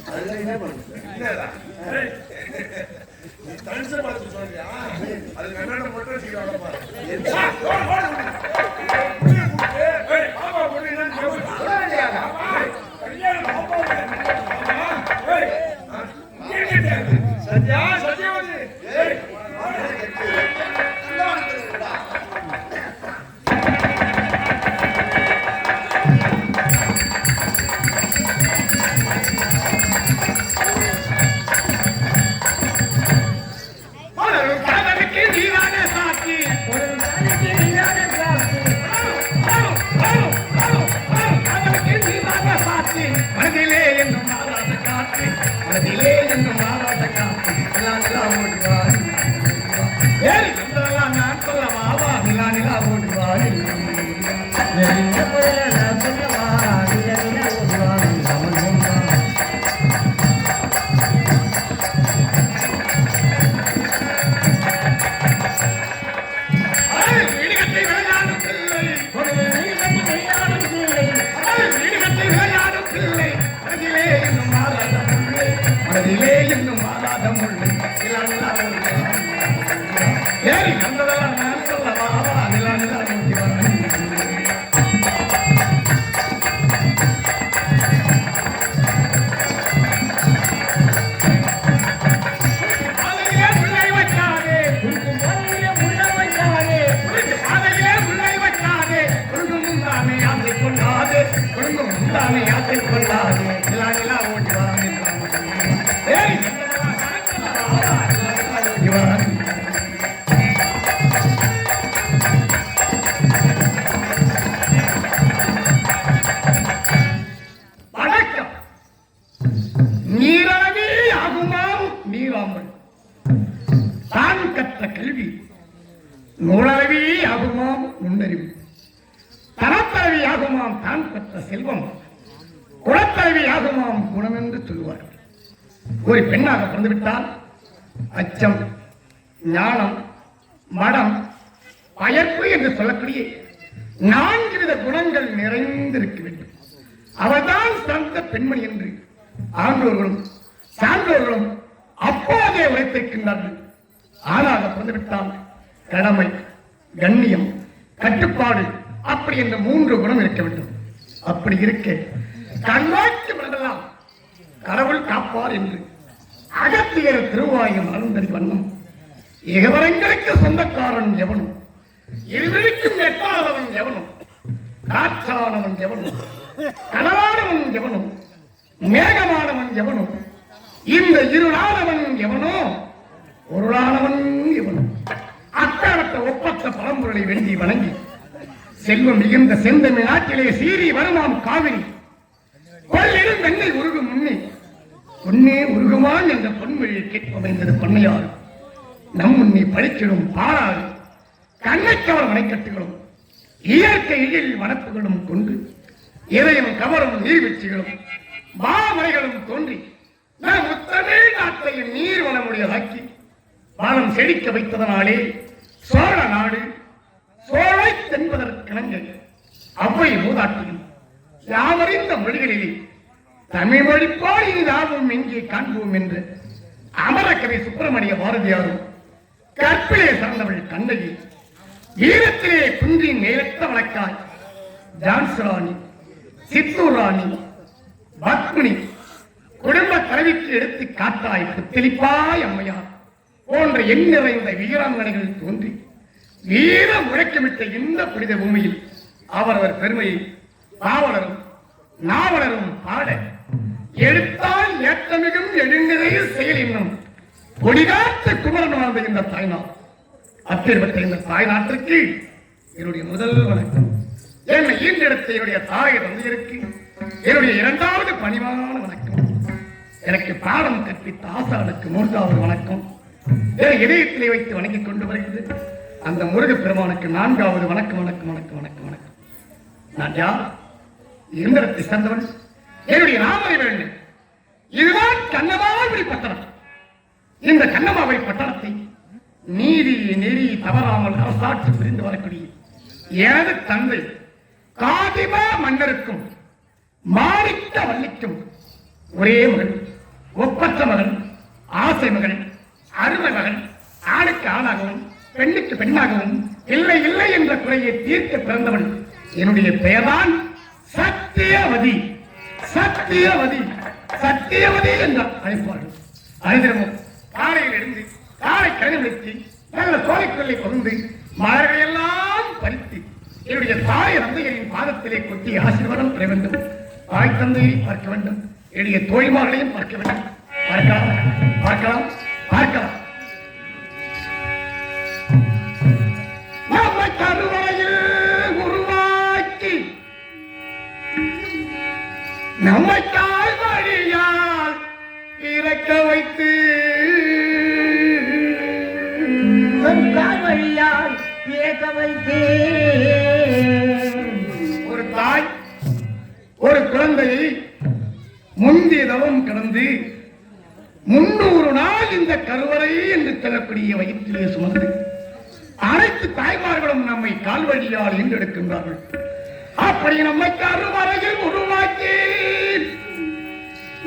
அதெல்லாம் என்ன பண்ணுது? என்னடா நீ தனுசை பார்த்து சொல்றியா? அது கண்ணாட மட்டும் சீக்கிரம் பாரு. சத்யா சத்யாவதி செல்வம் குலத்தலைவி ஆகுமாம் குணம் என்று சொல்லுவார். ஒரு பெண்ணாக பிறந்துவிட்டால் அச்சம், ஞானம், மடம், பயர்ப்பு என்று சொல்லக்கூடிய 4 வித குணங்கள் நிறைந்திருக்க வேண்டும். அவள்தான் சிறந்த பெண்மணி என்று ஆண்டோர்களும் சான்றோர்களும் அப்போதே உரைத்திருக்கின்றார்கள். ஆளாக பிறந்துவிட்டால் கடமை, கண்ணியம், கட்டுப்பாடு அப்படி என்ற 3 குணம் இருக்க வேண்டும். அப்படி இருக்க கண்ணாக்கி விடலாம் கடவுள் காப்பார் என்று அகத்தியர் திருவாயும் அருந்ததி வண்ணம் இகவரங்களுக்கு சொந்தக்காரன் எவனும், இருவருக்கும் எட்டாதவன் எவனும், காற்றானவன் எவனும், கனவானவன் எவனும், மேகமானவன் எவனும், இந்த இருளானவன் எவனோ பொருளானவன் எவனும், அக்காலத்த ஒப்பற்ற பரம்பொருளை வேண்டி வணங்கி செல்வம் மிகுந்த செந்தமிழ் நாட்டிலே சீறி வருமாம் காவிரி கொள்ளிரும் வெண்ணை உருகும் முன்னே பொன்னே உருகுமான் என்ற பொன்மொழியை கேட்பமைந்தது பண்ணையாறு. நம் முன்னே பழிச்சிடும் பாராறு கண்ணைக்கவர் மனைக்கட்டுகளும் இயற்கையில் வனப்புகளும் கொண்டு இதயம் கவரும் நீர்வீழ்ச்சிகளும் மாமலைகளும் தோன்றி நம் முத்தமிழ் நாட்டை நீர் வனமுடையதாக்கி வானம் செழிக்க வைத்ததனாலே சோழ நாடு சோழை தென்பதற்கிணங்க அவ்வை மூதாட்டியும் யாவறிந்த மொழிகளிலே தமிழ் மொழிப்பால் இனிதாவும் இங்கே காண்போம் என்று அமரக்கவி சுப்பிரமணிய பாரதியாரும் கற்பிலே சிறந்தவள் கண்ணகி, வீரத்திலே குன்றின் நேரத்த வழக்காய் ஜான்சி ராணி, சித்தூர் ராணி, பத்மினி, குடும்ப தலைவிக்கு எடுத்து காட்டாய் புத்தளிப்பாய் அம்மையார் போன்ற எண் நிறைந்த வீராங்கனைகள் தோன்றி வீர முழக்கமிட்ட இந்த புனித பூமியில் அவரவர் பெருமையை பாவலரும் நாவலரும் பாட எடுத்தால் ஏற்றமிகும் எழுநிறை செயல் என்னும் கொடிகாத்த குமரன் வாழ்ந்த இந்த தாய்நாள். அப்பேற்பட்ட இந்த தாய்நாட்டிற்கு என்னுடைய முதல் வணக்கம். என்னை ஈண்டெடுத்த என்னுடைய தாய் தந்தையருக்கு என்னுடைய 2வது பணிவான வணக்கம். எனக்கு பாடம் கற்பித்த ஆசானுக்கு 3வது வணக்கம். என் இதயத்திலே வைத்து வணங்கிக் கொண்டு வருகிறது அந்த முருகப் பெருமானுக்கு 4வது வணக்கம் வணக்கம் வணக்கம் வணக்கம் வணக்கம். நான் யார்? இருந்தரத்தை சேர்ந்தவன். என்னுடைய நாமரை வேண்டும். இதுதான் கண்ணமாவடி பட்டணம். இந்த கண்ணமாவடி பட்டணத்தை நீதி நெறி தவறாமல் அரசாட்சி புரிந்து வரக்கூடிய எனது தந்தை காதிம மன்னருக்கும் மாணிக்க வள்ளிக்கும் ஒரே மகன், ஒப்பற்ற மகன், ஆசை மகன், அருமை மகன், ஆணுக்கு ஆணாகவும் பெண்ணுக்கு பெண்ணாகவும் இல்லை இல்லை என்ற குறையை தீர்க்க பிறந்தவன். என்னுடைய பெயர்தான் சத்தியவதி. சத்தியவதி சத்தியவதி என்று அழைப்பார்கள். அனைவரும் காலையில் இருந்து காலை கழிவுறுத்தி நல்ல கோலைக்கொள்ளை பகுந்து மலர்களை எல்லாம் பறித்து என்னுடைய தாய் தந்தையரின் பாதத்திலே கொட்டி ஆசீர்வாதம் பெற வேண்டும். தாய் தந்தையை பார்க்க வேண்டும், என்னுடைய தோழிமார்களையும் பார்க்க வேண்டும். பார்க்கலாம் பார்க்கலாம் பார்க்கலாம். நம்மை கருவறையில் உருவாக்கி நம்மை தாய் வழியால் இறக்க வைத்து வழியால் இறக்க வைத்து ஒரு தாய் ஒரு குழந்தையை முந்திய தவம் கடந்து 300 நாள் இந்த கருவறை என்று சொல்லக்கூடிய வயிற்றிலே சுமந்து அனைத்து தாய்மார்களும் நம்மை கால்வழியால் ஈண்டெடுக்கின்றார்கள். அப்படி நம்மை கருவறையில் உருவாக்கி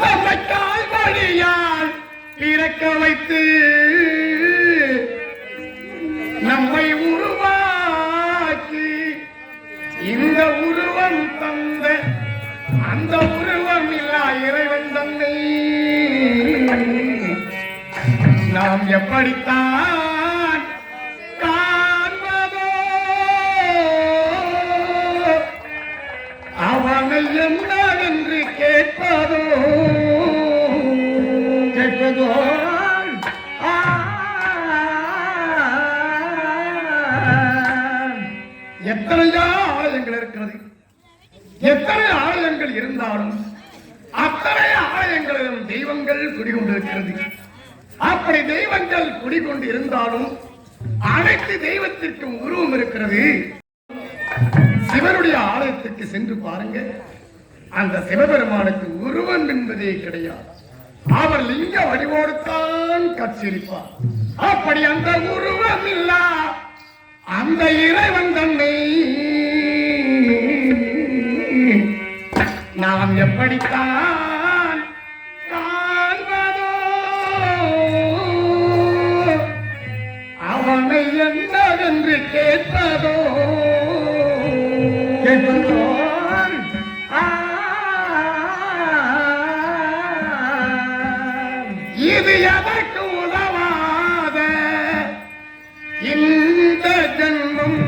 நம்மை கால்வழியால் இறக்க வைத்து நம்மை உருவாக்கி இந்த உருவம் தந்த அந்த உருவம் இல்லா இறைவன் தந்தை நாம் எப்படித்தான் காண்பதோ அவனை என்னவென்று கேட்பதோ கேட்பதோ எத்தனையோ ஆலயங்கள் இருக்கிறது. எத்தனை ஆலயங்கள் இருந்தாலும் அத்தனை ஆலயங்களிலும் தெய்வங்கள் குடிகொண்டிருக்கிறது. அப்படி தெய்வங்கள் குடிகொண்டு இருந்தாலும் அனைத்து தெய்வத்திற்கும் உருவம் இருக்கிறது. சிவனுடைய ஆலயத்திற்கு சென்று பாருங்க, அந்த சிவபெருமானுக்கு உருவம் என்பதே கிடையாது. அவர் லிங்க வடிவோடுத்தான் கட்சிருப்பார். அப்படி அந்த உருவம் இல்ல அந்த இறைவன் தன்னை நாம் எப்படித்தான் காண்பதோ, அவனை என்னவென்று கேட்பதோ இது எதற்கு உதவாத இந்த ஜென்மம்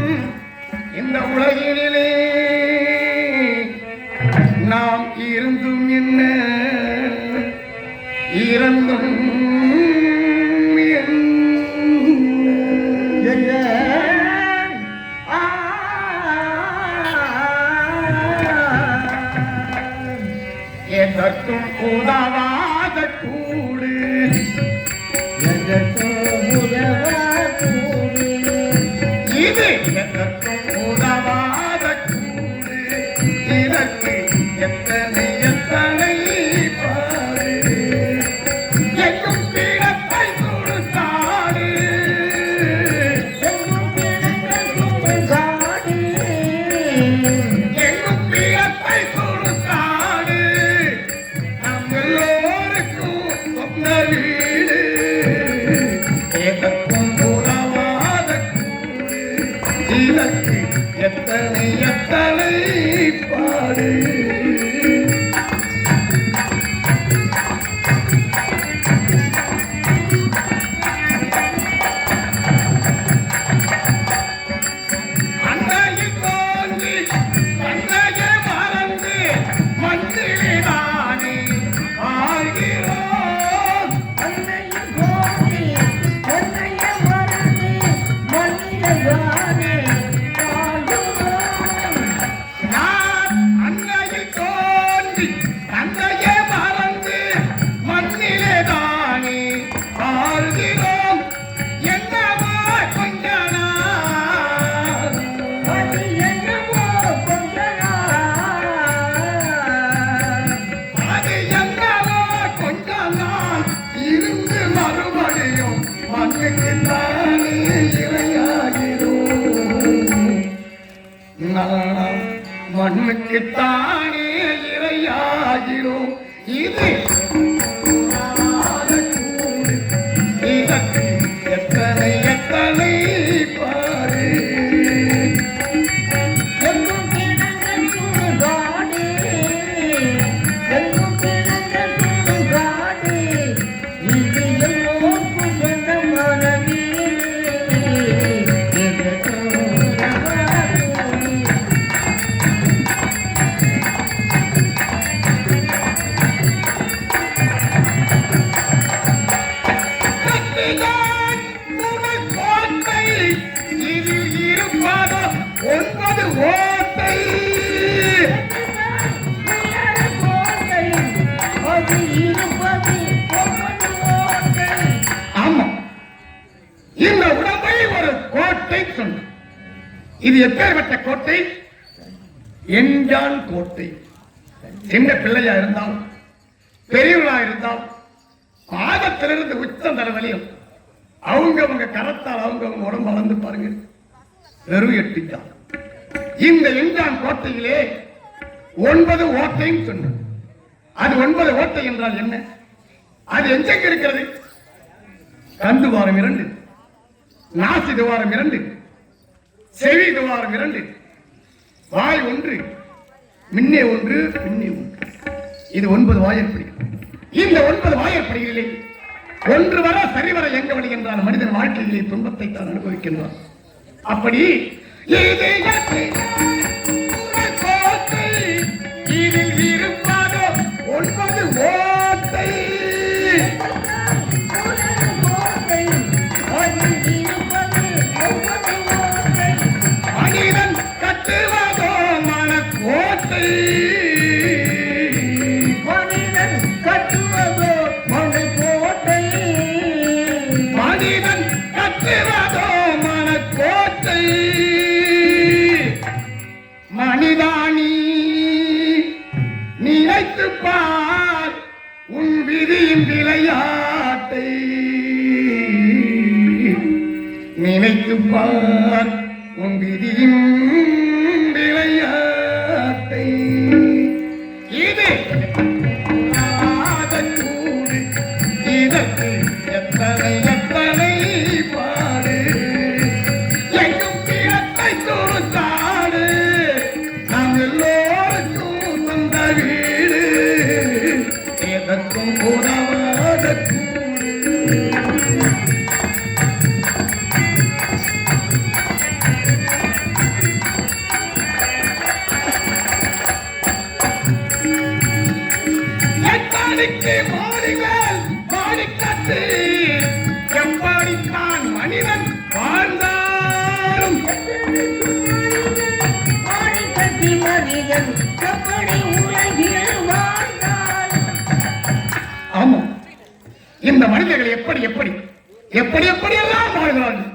இந்த உலகினிலே நாம் இருந்தும் என்ன இறந்தும் எதற்கும் உதவாத கூடு இது எதற்கும் உதவாத கூடு. இதற்கு எத்தனை எத்தனை பாடு எங்கும் பீடத்தை கொடுத்தாடு எங்கும் பீடத்தை கொடுத்தாடு நம் எல்லோருக்கும் சொந்த வீடு. எதற்கும் உதவாத கூடு இதற்கு எத்தனை எத்தனை பாடு. அன்னையில் தோன்றி அன்னையே மறந்து மண்ணிலானே ஆகிறோம். நான் அன்னையில் தோன்றி அன்னையே மறந்து மண்ணிலே தானே ஆழ்கிறோம். என்னவோ கொஞ்ச நாள் அது என்னவோ கொஞ்ச நாள் இருந்து மறுபடியும் மண்ணுக்கு தானே இரையாகிறோம். நாம் மண்ணுக்கு தானே இரையாகிறோம். இது இதற்கு எத்தனை எத்தனை பாரு. கட்டிதான் முதல் கோட்டை இதில் இருப்பதோ 9 ஓட்டை. ஆமா, இந்த உடம்பை ஒரு கோட்டை சொன்ன. இது எப்பேற்பட்ட கோட்டை? எஞ்சான் கோட்டை. சின்ன பிள்ளையா இருந்தால் பெரியவர்களா இருந்தால் பாதத்திலிருந்து உச்சம் தலைவலியும் அவங்க கரத்தால் அவங்க உடம்பு வளர்ந்து பாருங்க, வெறும் 8 தான். இந்த எஞ்சான் கோட்டையிலே 9 ஓட்டையும் சொன்ன. அது 9 ஓட்டை என்றால் என்ன? அது எங்க இருக்கிறது? கண் துவாரம் 2, நாசி துவாரம் 2, செவி துவாரம் 2, வாய் 1, முன்னே 1, பின்னே 1. இது 9 வாயற்படி. இந்த 9 வாயற்படிகளிலே ஒன்று வர சரிவர எங்க வழி என்றால் மனிதன் வாழ்க்கையிலே துன்பத்தை தான் அனுபவிக்கின்றான். அப்படி கோட்டை இதில் இருப்பதோ 9 ஓட்டை. மனிதன் கட்டுவதோ மனக்கோட்டை. மனிதன் கட்டுவதோ மனக்கோட்டை. மனிதானி நினைத்துப் பார் உன் விதியின் விளையாட்டை, நினைத்துப் பார் உன் விதியின் விளையாட்டை. இது கூடு, இதற்கு எத்தனை எத்தனை பாடு, எங்கும் பிறத்தை கொடுத்தாடு, நாம் எல்லோருக்கும் சொந்த வீடு, எதற்கும் உதவாத கூடு. மாடிகள் மாடிக்கட்டு எப்படித்தான் மனிதன் வாழ்ந்தாலும் மாடிக்கட்டி மனிதன் எப்படி உலகில் வாழ்ந்தாலும். ஆமா, இந்த மனிதர்கள் எப்படி எப்படி எப்படி எப்படியெல்லாம் வாழ்கிறார்கள்.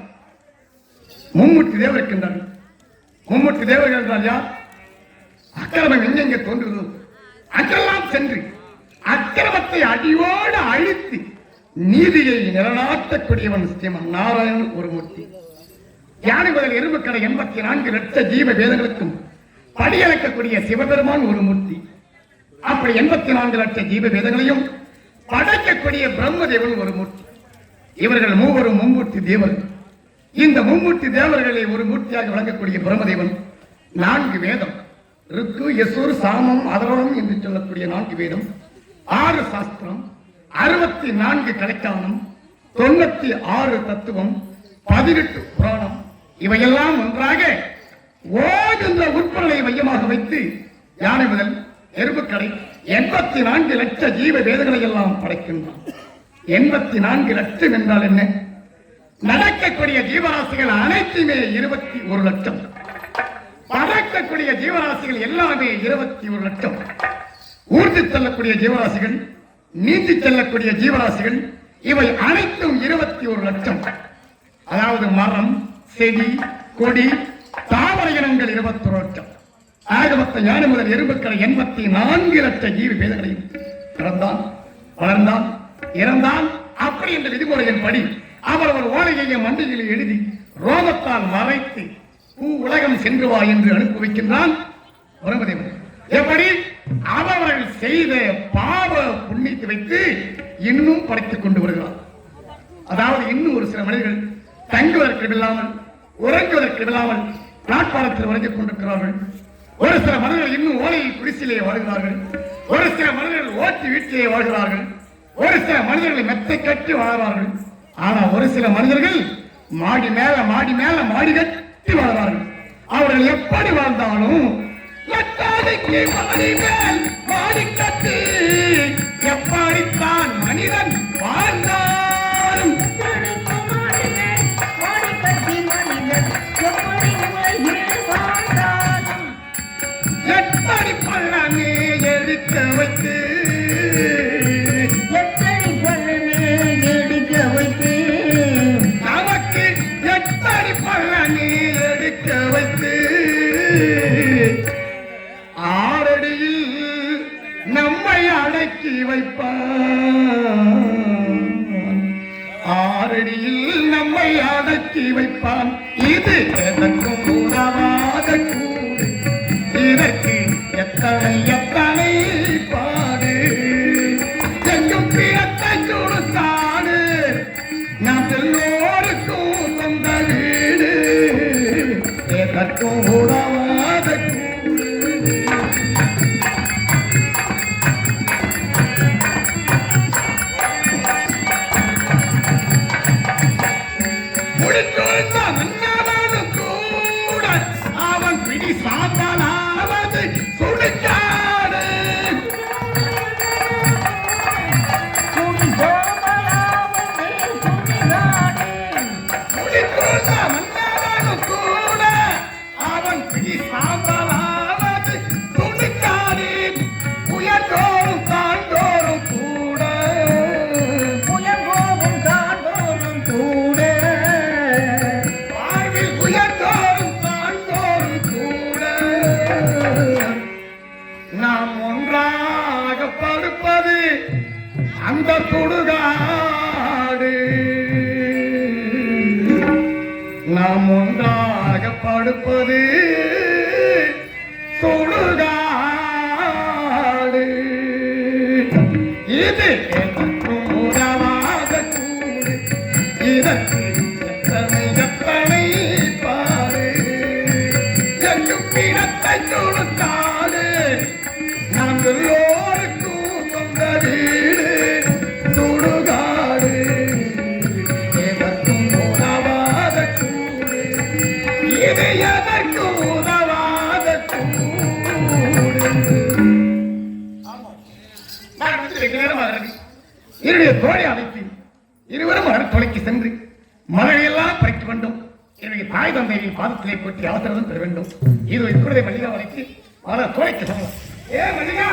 மும்மூர்த்தி தேவர் இருக்கின்றார்கள். மும்மூர்த்தி தேவர்கள் என்றால் யார்? அக்கிரமம் எங்கெங்கே தோன்றுகிறதோ அங்கெல்லாம் சென்று அக்கிரமத்தை அடியோடு அழித்து நீதியை நிலநாட்டக்கூடியவன் ஸ்ரீமன் நாராயணன் ஒரு மூர்த்தி. யானை முதல் எறும்புக்கடை 84 லட்ச ஜீவ வேதங்களுக்கும் படியளக்கக்கூடிய சிவபெருமான் ஒரு மூர்த்தி. அப்படி 84 லட்ச ஜீவ வேதங்களையும் படைக்கக்கூடிய பிரம்மதேவன் ஒரு மூர்த்தி. இவர்கள் மூவரும் மும்மூர்த்தி தேவர்கள். இந்த மும்மூர்த்தி தேவர்களை ஒரு மூர்த்தியாக விளங்கக்கூடிய பிரம்மதேவன் 4 வேதம், ருக்கு, யசுர், சாமம், அதர்வணம் என்று சொல்லக்கூடிய 4 வேதம், 6 சாஸ்திரம், 64 கலைக்கானம், 96 தத்துவம், 18 புராணம், இவையெல்லாம் ஒன்றாக ஓதுகின்ற உட்பொருளை மையமாக வைத்து யானை முதல் எறும்புக்கடை 84 லட்ச ஜீவ வேதங்களை எல்லாம் படைக்கின்றான். 84 லட்சம் என்றால் என்ன? நடக்கக்கூடிய ஜீவராசிகள் அனைத்துமே 21 லட்சம். பறக்கக்கூடிய ஜீவராசிகள் எல்லாமே 21 லட்சம். ஊர்ந்து செல்லக்கூடிய ஜீவராசிகள், நீந்தி செல்லக்கூடிய ஜீவராசிகள், இவை அனைத்தும் 21 லட்சம். அதாவது மரம், செடி, கொடி, தாவர இனங்கள் 21 லட்சம். ஆகமத்த ஞான முதல் எறும்புக்களை 84 லட்ச ஜீவ வேதங்களையும் பிறந்தான், வளர்ந்தான், இறந்தான். அப்படி என்ற விதிமுறையின் படி அவர் ஒரு ஓலையை மண்டியில் எழுதி ரோமத்தால் மறைத்து பூ உலகம் சென்று வா என்று அனுப்பி வைக்கின்றான் பிரம்மதேவன். எப்படி? அவர்கள் செய்த பாவ புண்ணியத்தை வைத்து இன்னும் படைத்துக் கொண்டு வருகிறார். அதாவது இன்னும் ஒரு சில மனிதர்கள் தங்குவதற்கு இல்லாமல், உறங்குவதற்கு இல்லாமல் பிளாட்பாரத்தில் உறங்கிக் கொண்டிருக்கிறார்கள். ஒரு சில மனிதர்கள் இன்னும் ஓலையில் குடிசிலே வாழ்கிறார்கள். ஒரு சில மனிதர்கள் ஓட்டி வீட்டிலே வாழ்கிறார்கள். ஒரு சில மனிதர்கள் மெத்தை கட்டி வாழ்கிறார்கள். ஆனா ஒரு சில மனிதர்கள் மாடி மேல மாடி மேல மாடி கட்டி வாழ்கிறார்கள். அவர்கள் எப்படி வாழ்ந்தாலும் மாடி மேல் மாடி கட்டி எப்படித்தான் மனிதன் வாழ்ந்தாலும் எப்படி பள்ளமே எடுக்க வைத்து நமக்கு எப்படி பள்ளமே எடுக்க வைத்து ஆறடியில் நம்மை அடக்கி வைப்பான். ஆறடியில் நம்மை அடக்கி வைப்பான். இது எதற்கும் உதவாத கூடு, இதற்கு எத்தனை எத்தனை பாடு, எங்கும் பிறத்தை கொடுத்தாடு, நாம் எல்லோருக்கும் சொந்த வீடு, எதற்கும் உதவாத கூடு. அவன் பிடி சாத்தானாவது சுடுகாடு அந்த சுடுகாடு நாம் ஒன்றாக படுப்பது சுடுகாடு இது எனக்கும் உறவாக கூடு இதற்கு எத்தனை பாரு எங்கும் பிணத்தை கொடுத்தாடு நாம் எல்லோருக்கும் சொந்த வீடு சுடுகாடு எதற்கும் உதவாத கூடு இது எதற்கும் உதவாத கூடு. என்னுடைய தோழி அழைத்து இருவரும் தொலைக்கு சென்று மழையெல்லாம் பறிக்க வேண்டும். என்னுடைய தாய் தந்தையின் பாதத்திலே போட்டி அவசரம் பெற வேண்டும். இது இப்பொழுதே மல்லிகா அழைத்து அவர தோலைக்கு செல்லும். ஏ மல்லிகா,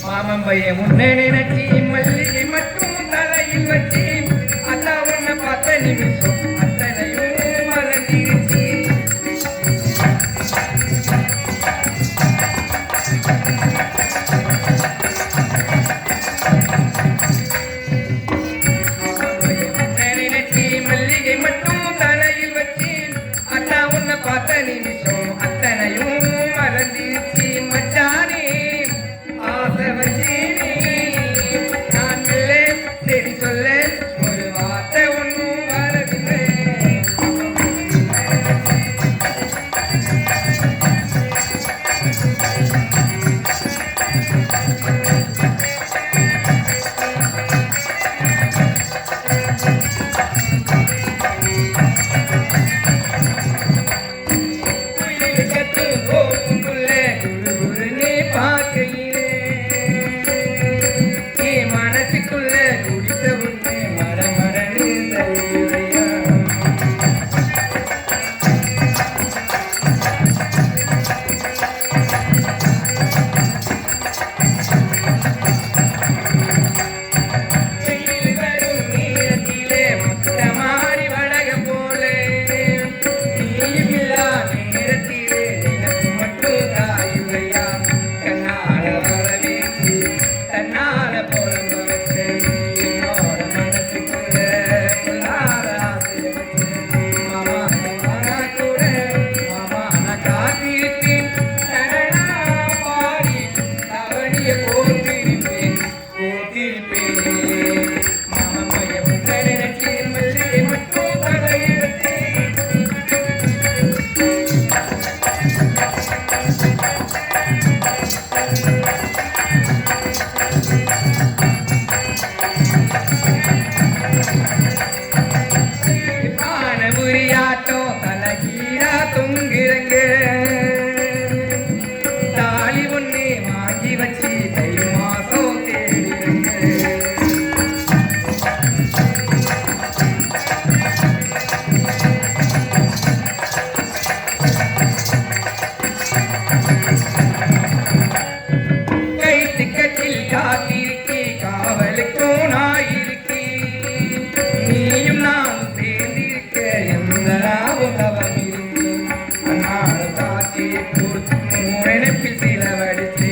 மாமன் பையன் முன்னே நினைச்சி மல்லிகை மட்டும் தலையில் வச்சு அத்தா உன்னை பார்த்த நிமிஷம் அத்தனையும் மறந்துருச்சு. மல்லிகை மட்டும் தலையில் வச்சு அத்தா உன்னை பார்த்த நிமிஷம் அத்தனையும் மறந்துருச்சு. மச்சானே ஆசை வச்சேனே நான் சொல்ல சரி சொல்ல ஒரு வார்த்தை ஒன்றும் வரவில்லை. கத்து போக்குள்ள குருகுருன்னு பார்க்கையிலே என் மனசுக்குள்ள குடித்த ஒண்ணு மரமரன்னு தருவையா. கையில் வரும் நேரத்திலே முத்த மாறி வழக போல நீயும் இல்லா நேரத்திலே எனக்கு மட்டும் தாயுவையா. கண்ணால வரவேற்று தன்னால புறம்ப வச்ச என்னோட மனசுக்குள்ள புல்லாத ஆசை வச்சு மாமா நான் கூட மாமா நான் காத்திருப்பேன். தடனா பாடி தவறிய போத்திருப்பேன் போத்திருப்பேன். மாமா பையன் முன்ன நினைச்சு மல்லிகை மட்டும் தலையில் வச்சேன். காணபுரியாட்டம் தலகீழா தொங்குறங்க தாலி ஒண்ணு வாங்கி வச்சு தை மாசம் தேடுறங்க. கைத்துக்கட்டில் காத்திருக்கி காவலுக்கும் நாயிருக்கு நீயும் நான் சேர்ந்திருக்க எந்த லாபம் தவம் இருக்கு. அன்னால காட்சி நினைப்பில் சிலவடிச்சு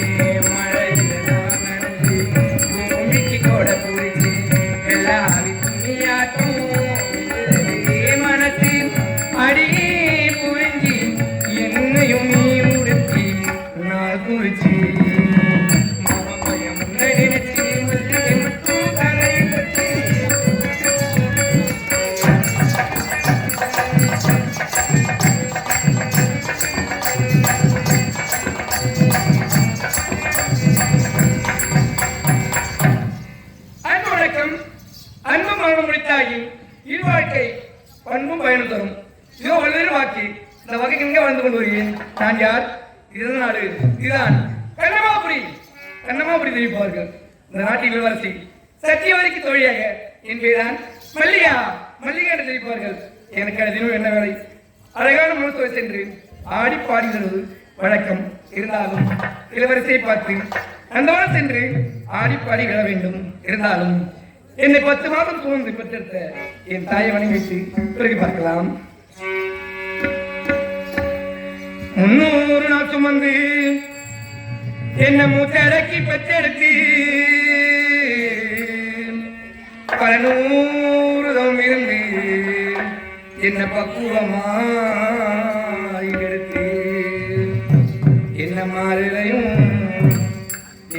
மழையில நான் நனைஞ்சு பூமிக்கு கொட புரிச்சு எல்லாவி துணியாட்டும் மனசு அடியே புரிஞ்சு என்னையும் நீ உடுத்தி நான் குறிச்சி. மாமா பையன் முன்ன நினைச்சு மல்லிகை மட்டும் தலையில் வச்சு அன்பு வணக்கம். அன்பு மரணம் முடித்தாகி இல்வாழ்க்கை பண்பும் பயணம் தரும். இதோ வல்லுநர் வாக்கி இந்த வகைக்கு இங்கே வாழ்ந்து கொண்டு வருகிறேன். நான் யார்? இதுதான் நாடு, இதுதான் கண்ணமாபுரி. கண்ணமாபுரி தெரிவிப்பார்கள். இந்த நாட்டின் இளவரசி சத்தியவதிக்கு தோழியாக என் பேர்தான் மல்லிகா. மல்லிகா என்று தெரிவிப்பார்கள். எனக்கு தினம் என்ன வேலை? அழகான மனசுவை சென்று ஆடி பாடுகிறது வழக்கம். இருந்தாலும் இளவரசியை பார்த்து அந்தோடு சென்று ஆடி பாடி விட வேண்டும். இருந்தாலும் என்னை 10 மாதம் சுமந்து பெற்றெடுத்த என் தாயை வணங்கிட்டு பிறகு பார்க்கலாம். 300 நாள் சுமந்து என்ன மூச்சடக்கி பெற்றெடுத்து பல 100 தவம் இருந்து என்ன பக்குவமாய் எடுத்து என்ன மாறிலையும்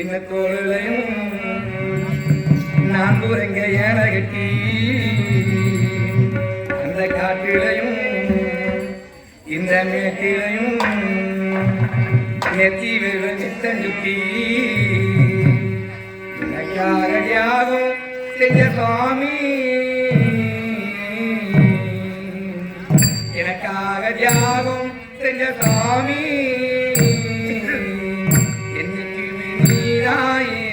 என்ன தோளிலையும் நான் தூரங்க ஏன கட்டி அந்த காட்டிலையும் இந்த மேட்டிலையும் நெத்தி நித்தஞ்சுட்டி எனக்காக தியாகம் செஞ்ச சுவாமி, எனக்காக தியாகம் செஞ்ச சுவாமி, என்னைக்குமே நீராயே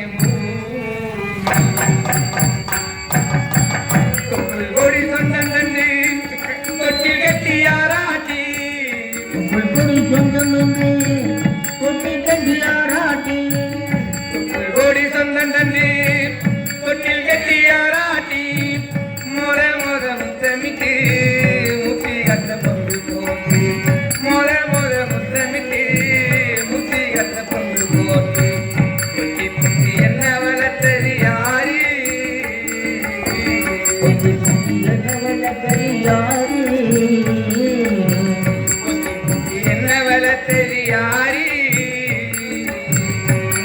கொடி சொந்தம் தந்து கொட்டி கட்டியாராட்டி கொடி சொந்தம் என்று கொட்டி கட்டியாராட்டி கோடி சொந்தம் தந்து கொட்டில் கட்டியாராட்டி மொர மொர முத்தமிட்டு முத்தி கத்த பங்கு போட்டு மொர மொர முத்தமிட்டு முத்தி கத்த பங்கு போட்டு கொட்டி கொட்டி என்ன வளர்த்தது யாரு, கொட்டி கொட்டி என்ன வளர்த்தது யாரு,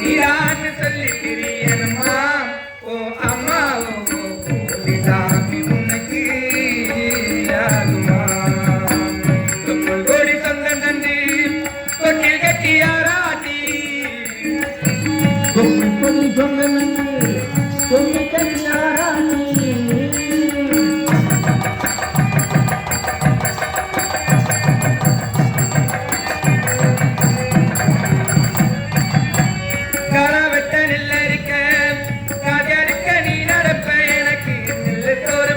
நீரான்னு சொல்லி திரியணுமா ஓ அம்மா ஓ சாமி உனக்கு யாருமா, கோடி சொந்தம் தந்து கொட்டில் கட்டியாராட்டி கொடி சொந்தம் என்று கொட்டி கட்டியாராட்டி கரவெட்ட நெல்லரிக்க காதரிக்க நீ நடப்ப எனக்கு நெல்லத்தோறு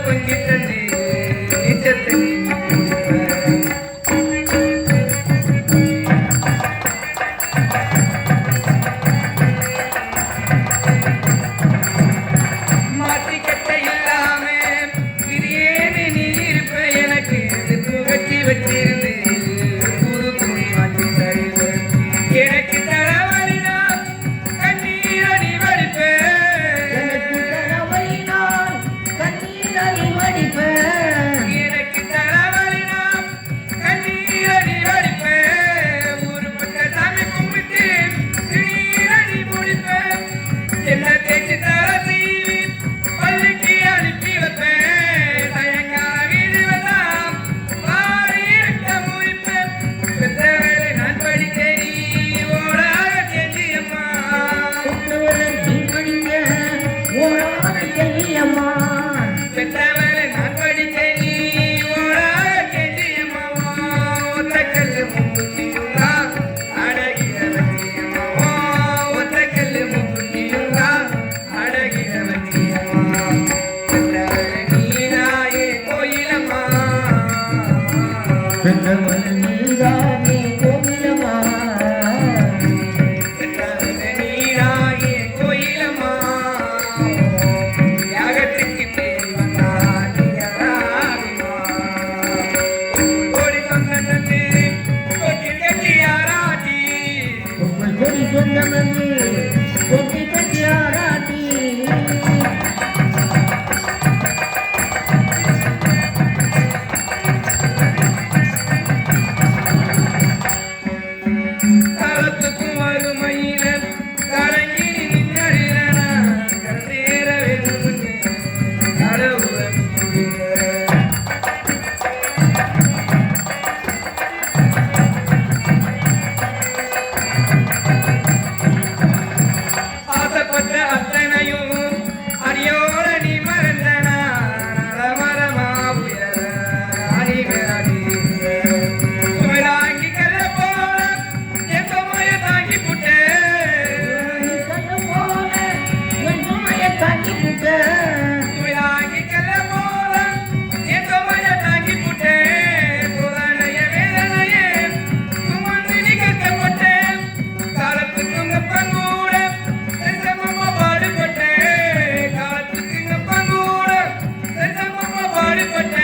படிப்பட்ட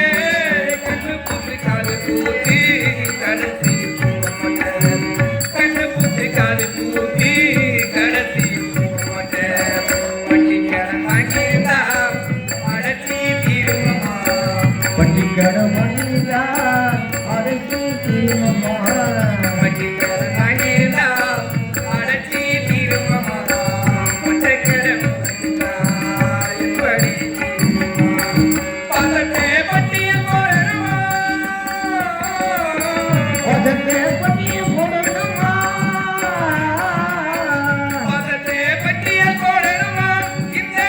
கண்ணு பூத்து காது பூத்தி கடைசி கண்ணு பூத்து காது பூத்தி கடைசி பட்டிக்கடை வாங்கியிருந்தா அடைச்சி தீருமா பட்டிக்கடை வாங்கியிருந்தா அடைச்சி தீருமா பட்டிக்கடை வாங்கியிருந்தா அடைச்சி தீருமா பட்டக்கடை எப்படி பதத்தை பட்டியல் போடணுமா பதத்தை பட்டியல் போடணுமா பதத்தை பட்டியல் போடணுமா இந்த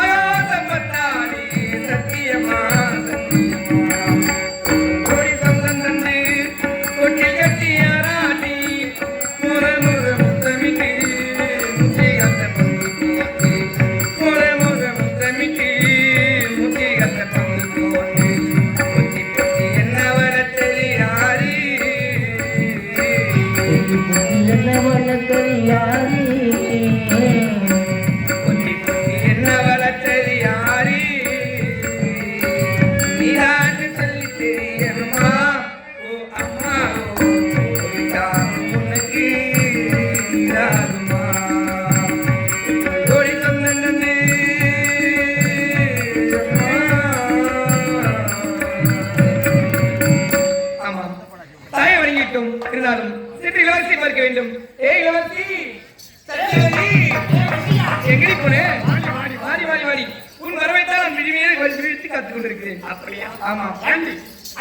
ஆயாசம் பத்தாடி சத்தியமா கோடி சொந்தம் தந்து கொட்டில் கட்டியாராட்டி முற முற முத்தமிட்டு முத்திகத்த பங்கு போட்டு முற முற முத்தமிட்டு முத்திகத்த பங்கு போட்டு பொத்தி பொத்தி என்ன வர தெரியாது பொத்தி பொத்தி என்ன வர தெரியாது பொத்தி பொத்தி என்ன வர தெரியாது நீதான் சொல்லி தெரியணுமா ஓ அம்மா ஓ தான் உனக்கு இதாகுமா கோடி சொந்தம் ஆமா தாயை வணங்கிட்டோம் இருந்தாலும் சிறு இளவரசி பார்க்க வேண்டும் ஏ இளவரசி சத்தியவதி எங்கடி போனே வாடி வாடி வாடி உன் வரவைத்தான் நான் விழிமையை விழித்து காத்துக் கொண்டிருக்கிறேன் அப்படியா? ஆமா ஆண்டி,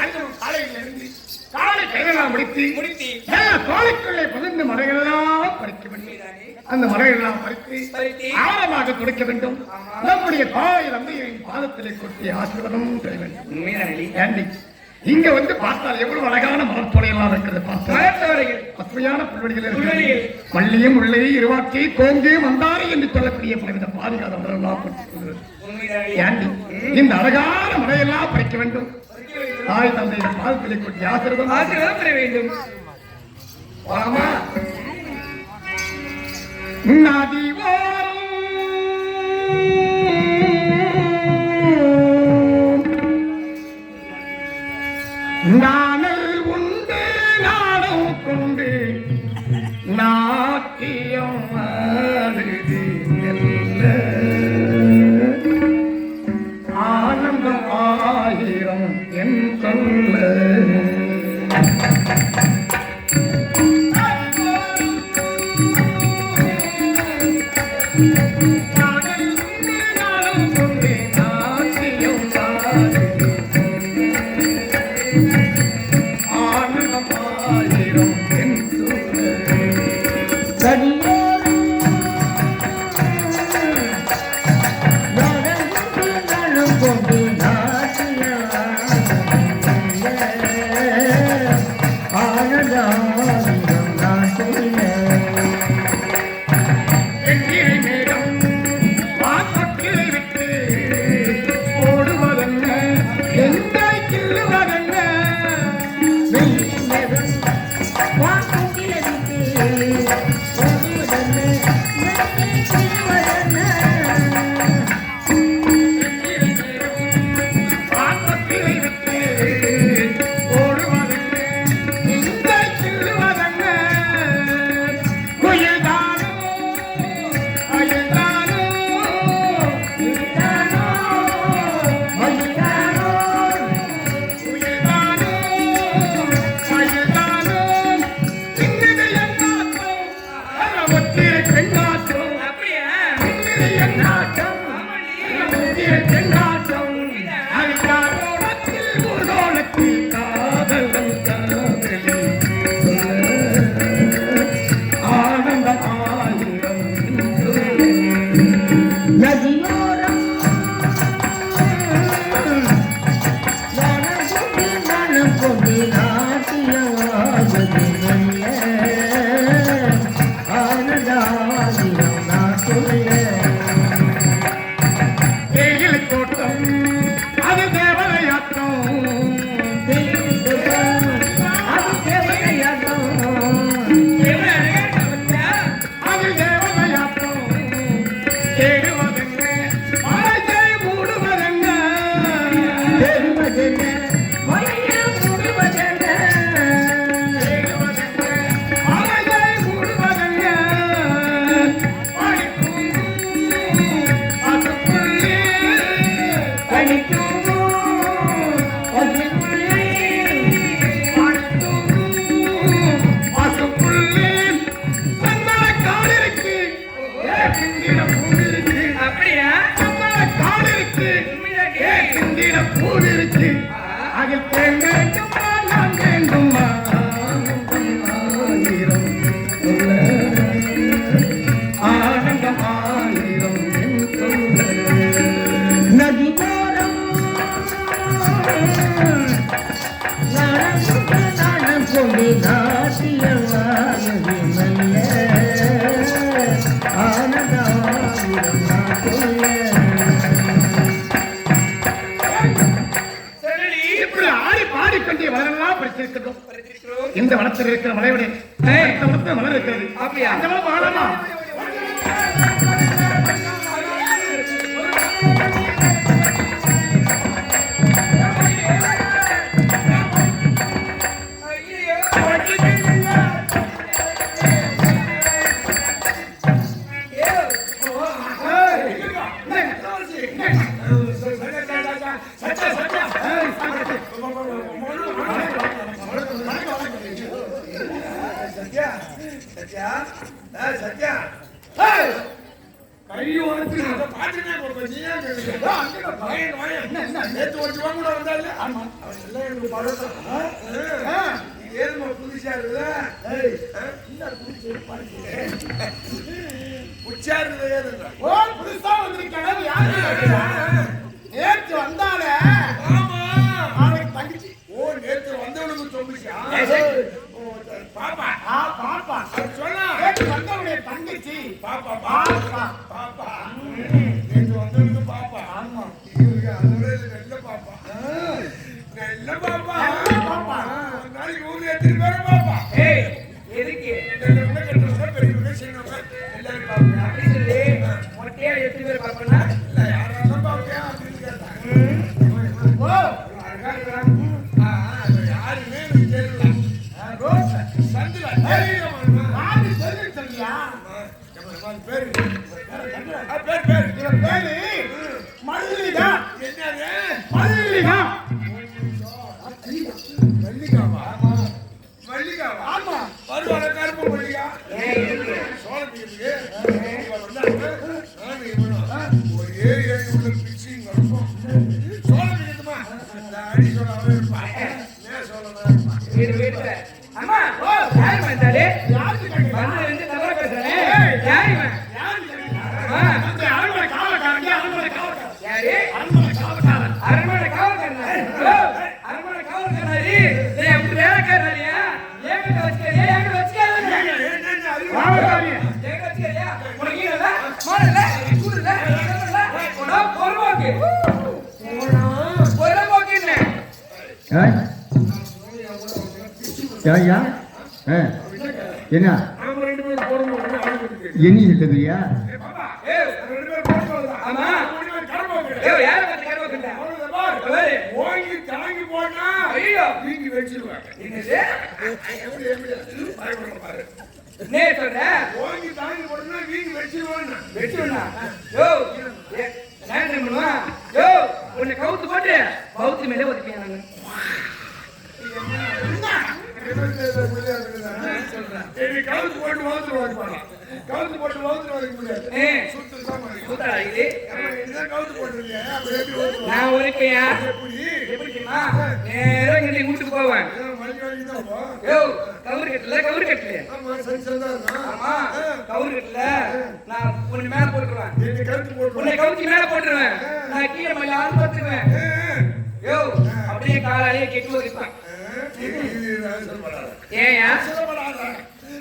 அன்றும் காலையில இருந்து காலை கையெல்லாம் முடித்து முடித்தி எல்லா தோலைக்குள்ளே புகுந்து மலையெல்லாம் பறிக்க வேண்டும். அந்த மலையெல்லாம் பறித்து பறித்து ஆழமாக துடைக்க வேண்டும். நம்முடைய தாய் தந்தையின் பாதத்திலே கொட்டி ஆசீர்வாதம் பெற வேண்டும். உண்மைதானே ஆண்டி, இங்க வந்து பார்த்தால் எவ்வளவு அழகான மலர்த்தோலையெல்லாம் இருக்கிறது. பார்த்தா மலர்த்தவரையில் பசுமையான புல்வெளிகள் புல்வெளியில் இருக்கிறது. மல்லியும் முல்லை இருவாக்கி கோங்கு மந்தாரி என்று சொல்லக்கூடிய பலவித பாதுகாத மலரெல்லாம் பறித்து உண்மைதானே ஆண்டி, இந்த அழகான மலையெல்லாம் பறிக்க வேண்டும். தாய் தந்தையின் பாதத்திலே கொட்டி ஆசீர்வாதம் ஆசீர்வாதம் பெற வேண்டும் ஆமா. நதி நானல் உண்டு நாடம் கொண்டு நாட்டியம் ஆடுது மெல்ல. ஆனந்தம் ஆயிரம் என் சொல்ல. Hey! வந்திட பூரிருச்சு அதில் தேன் வேண்டுமா நான் வேண்டுமா ஆயிரம் சொல்ல ஆனந்தம் ஆயிரம் என் சொல்ல நதியோரம் நாணம் கொண்டு நாட்டியவானது நல்ல ஆனந்தாயிரம் நான் சொல்ல சரி இப்படி ஆடி பாடிக்கொண்டே வளரெல்லாம் படிச்சிருக்கிறோம். இந்த வனத்தில் இருக்கிற மலையோட அடுத்த வனத்தில் மலர் இருக்கிறது. அப்படியா? அந்த மலை வாழமா? சத்யா சத்யா கை உரத்து பாட்டுனே கொடுப்பேன். நீ ஏன் கேட்குற? அங்கே பையன் வாயன் நேற்று ஒரு ஜுவம் கூட வந்தால அவன் எல்லாம் எனக்கு பழக்கம். நீ ஏதுமா புதுசா இருக்குதா? புதுசா இருக்குது ஏதுங்க? ஓ புதுசா வந்திருக்காங்க. யாரு நேற்று வந்தாலே? ஆமா அவனுக்கு தங்கச்சி. ஓ நேற்று வந்தவனுக்கு சொல்லிச்சா? பாப்பா பாப்பா சொன்னா நேற்று வந்தவனுடைய தங்கச்சி. பாப்பா பாப்பா பாப்பா நேற்று வந்தவனுக்கு பாப்பா. ஆமா இவருக்கு அதோட நல்ல பாப்பா. நல்ல பாப்பா பாப்பா. நாளைக்கு ஊர்ல எடுத்துட்டு வர பாப்பா. ஏய் எதுக்கு நல்லவங்க கெட்டவங்க பெரியவங்க சின்னவங்க எல்லாரும் பாப்பா. அப்படி சொல்லி மொட்டையா 8 பேர் பார்ப்பனா இல்ல யாராலும் பாப்பியா அப்படின்னு கேட்டாங்க. ஓ அழகா இருக்கிறான். அது யாருமே எனக்கு தெரியல. சந்தில தெரியுமா? யாரு சொல்லு சொல்லியா? பேரு பேரு இவன் பேரு மல்லிகா. என்னது? மல்லிகா. மல்லிகாவா? மல்லிகாவா? ஆமா. வருவான கருப்பு மல்லிகா. சோழத்துக்கு ஒரு ஏரியா உள்ள பிக்சிங் இருக்கும். சோழத்துக்குமா அடி சொல்ல இருப்பா. சொல்லலாம் வீடு அம்மா யார் வந்தாலே யாருக்கு கேக்குறா? வந்து வந்து நல்லா பேசுறேன். யார் இவன்? அந்த அரண்மனை காவல்காரங்க. அரண்மனை காவல்காரன். யாரு? அரண்மனை காவல்காரன். அரண்மனை காவல்காரனா? அரண்மனை காவல்காரனாரி? டேய் அப்படி வேலைக்காரனாரியா? ஏங்க வச்சியா? ஏங்க வச்சியா? காவல்காரி. ஏங்க வச்சியா? உனக்கு இல்ல? மாறல? கூடல? போடா பொறம்போக்கு. பொறம்போக்கு என்ன? ஐயா என்ன நாம ரெண்டு பேரும் போறோம். என்ன இருக்குதுயா? ஏய் ரெண்டு பேரும் போறோம். ஆமா. கருப்பு ஏய் யார பத்தி கருவக்கண்டா? ஏய் ஓங்கி தாங்கி போனா ஐயோ நீங்க வச்சிருவேன். என்னது? பாரு நே சொல்ற? ஓங்கி தாங்கி போனா நீங்க வச்சிருவேன். வெட்டுவனா? யோ நான் என்ன பண்ணுவா? யோ உன்னை கவுத்து போட்டு கவுத்து மேலே ஒதுக்கியா நானு. கவுத்து போட்டு வளர்த்து வரணும். கவுத்து போட்டு வளர்த்து வர முடியாது. ஏய் சுத்து தான் கூத்தா இது. இதுதான் கவுத்து போட்டுருக்கீங்க. அப்படி எப்படி ஓட்டுவோம்? நான் ஒதுக்கையா? எப்படி எப்படி தெரியுமா? நேரா இங்க வீட்டுக்கு போவேன். மணி வரைக்கும் தான் போ. யோ கவுரு கட்டல. ஆமா சரி சரிதான் இருக்கும். ஆமா கவுரு கட்டல. நான் உன்னை மேல போட்டுருவேன். என்னை கவுத்து போட்டு உன்னை கவுத்தி மேல போட்டுருவேன். நான் கீழே மல்ல ஆள் பார்த்துருவேன். யோ அப்படியே காலாலேயே கெட்டு வைப்பேன். ஏயா?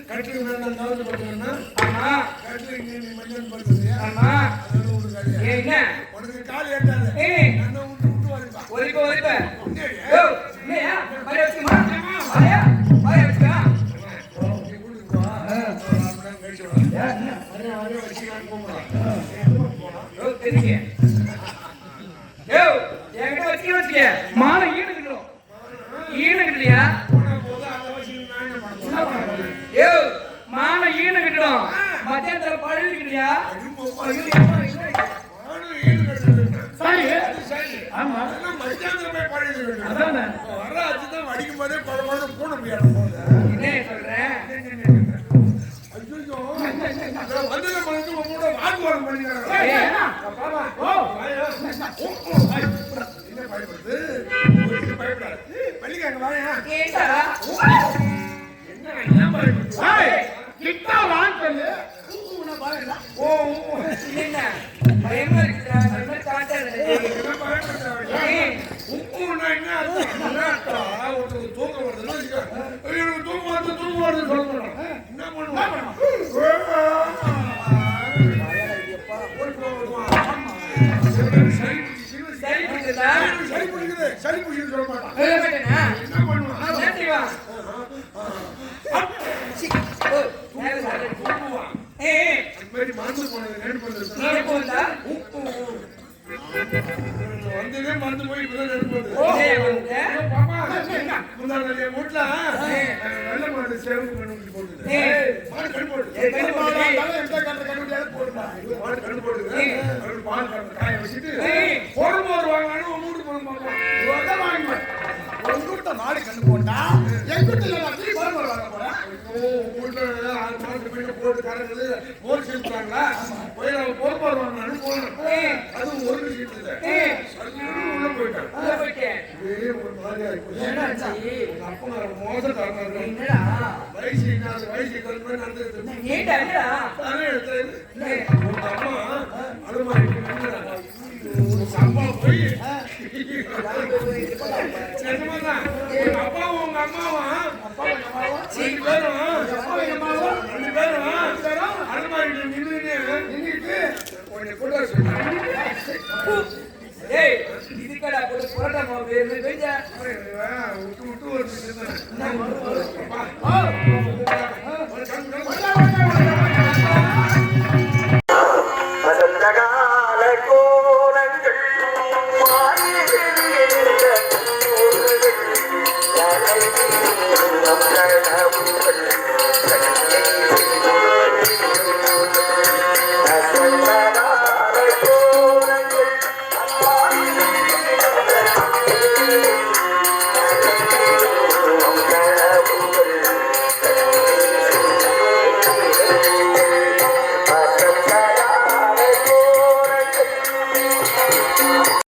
கட்டில் வேண்டாம் கவுத்து போட்டுருன்னா ஆமா கட்டில் நீ மஞ்சள் படுத்துறியா? ஆமா. அதனால உனக்கு ஏய் என்ன? உனக்கு கால் ஏட்டாது. ஏய் நான் விட்டு வரப்பா. ஒதுக்க. யோ என்னையா? மரிய வச்சுமா? மரியா? மரிய வச்சுமா? யோ தெரியுங்க. யோ என்கிட்ட வச்சுக்க. மாலை ஈடுகிட்டோம். ஈடுகிட்டலையா? யோ மாலை ஈடுகிட்டோம். மத்தியானத்துல பழகிக்கிட்டியா? சரி. ஆமா. அதானே. அடிக்கும் போதே போட முடியாது. என்ன சொல்றேன்? வந்ததை பார்த்து உங்களோட வாக்குவாதம் பண்ணிக்கிறாங்க. ஏய், ஓ என்ன ஏண்டா என்ன பயப்படுது? ஏய், கிட்ட வான்னு சொல்லு. ஓ என்ன பயமா இருக்குடா பயமா காட்டாத என்ன பயப்படுறாங்க? உப்புன்னா என்ன அர்த்தம்? என்ன அர்த்தம்? ஒருத்தருக்கு தூக்கம் வருதுன்னா வச்சுக்க. ஐயோ, எனக்கு தூக்கம் வருது சொல்லணும். என்ன பண்ணுவான்? சரி புரியுதா சரி பிடிக்குது, சரி பிடிக்குது சொல்ல மாட்டான். சொல்ல மாட்டேனா என்ன பண்ணுவான்? என்ன செய்வான் ஓ நேரா சாப்பிடு தூங்குவான். ஏய் அந்த மாதிரி மறந்து போனது நெருப்பு வந்தது. நீ போடா வந்ததே மறந்து போய் இப்பதான் நெருப்பு வந்தது. ஏய் வந்து பாப்பா, முன்னாடி என் வீட்டுல வெள்ளை மாடு சேவல் கண்டுபிடிச்சு போட்டுது. மாடு கண்டு போடுது. ஏய், கண்டு போடுது. எந்த காலத்துல கண்டுபிடிச்சாலும் போடுமா? மாடு கண்டு போடுது. அது பால் கறந்து காய வச்சுட்டு ஏய். பொருள் போது வாங்கணும் உங்க வீட்டு பொருள் பார்ப்போம். இவன் வாங்கிப்பேன். உங்ககிட்ட மாடு கண்டு போட்டா எங்கிட்ட நான் திருப்பி பரம்பரை வாங்க போறேன். வீட்டுல 6 மாடு வீட்டுல போட்டு கறங்குது போர் செலுத்துறாங்களா போய் நம்ம பொருள் போது வாங்கணும் போகணும். அது ஒரு விஷயம் இல்லை. சல்லுன்னு உள்ள போயிட்டான். உள்ள போய்ட்டேன் இதே ஒரு மாதிரியா இருக்கு. என்னாச்சு உங்க அப்பா மோசக்காரனா இருக்கான். என்னடா வயசு என்ன வயசு கருத்து நடந்துருக்கு. ஏண்டா என்னடா தானே எடுத்து உங்க அம்மா அது மாதிரி நின்னுடா. உங்க அப்பா போய் நிஜமாதான் உங்க அப்பாவும் உங்க அம்மாவும் ரெண்டு பேரும் அது மாதிரி நின்றுட்டு கொஞ்சம் கூட சொன்னாங்க. ஏய் இதுக்கடா போட்டு புரோட்டா மாவு பேரு போய்டா விட்டு விட்டு ஒரு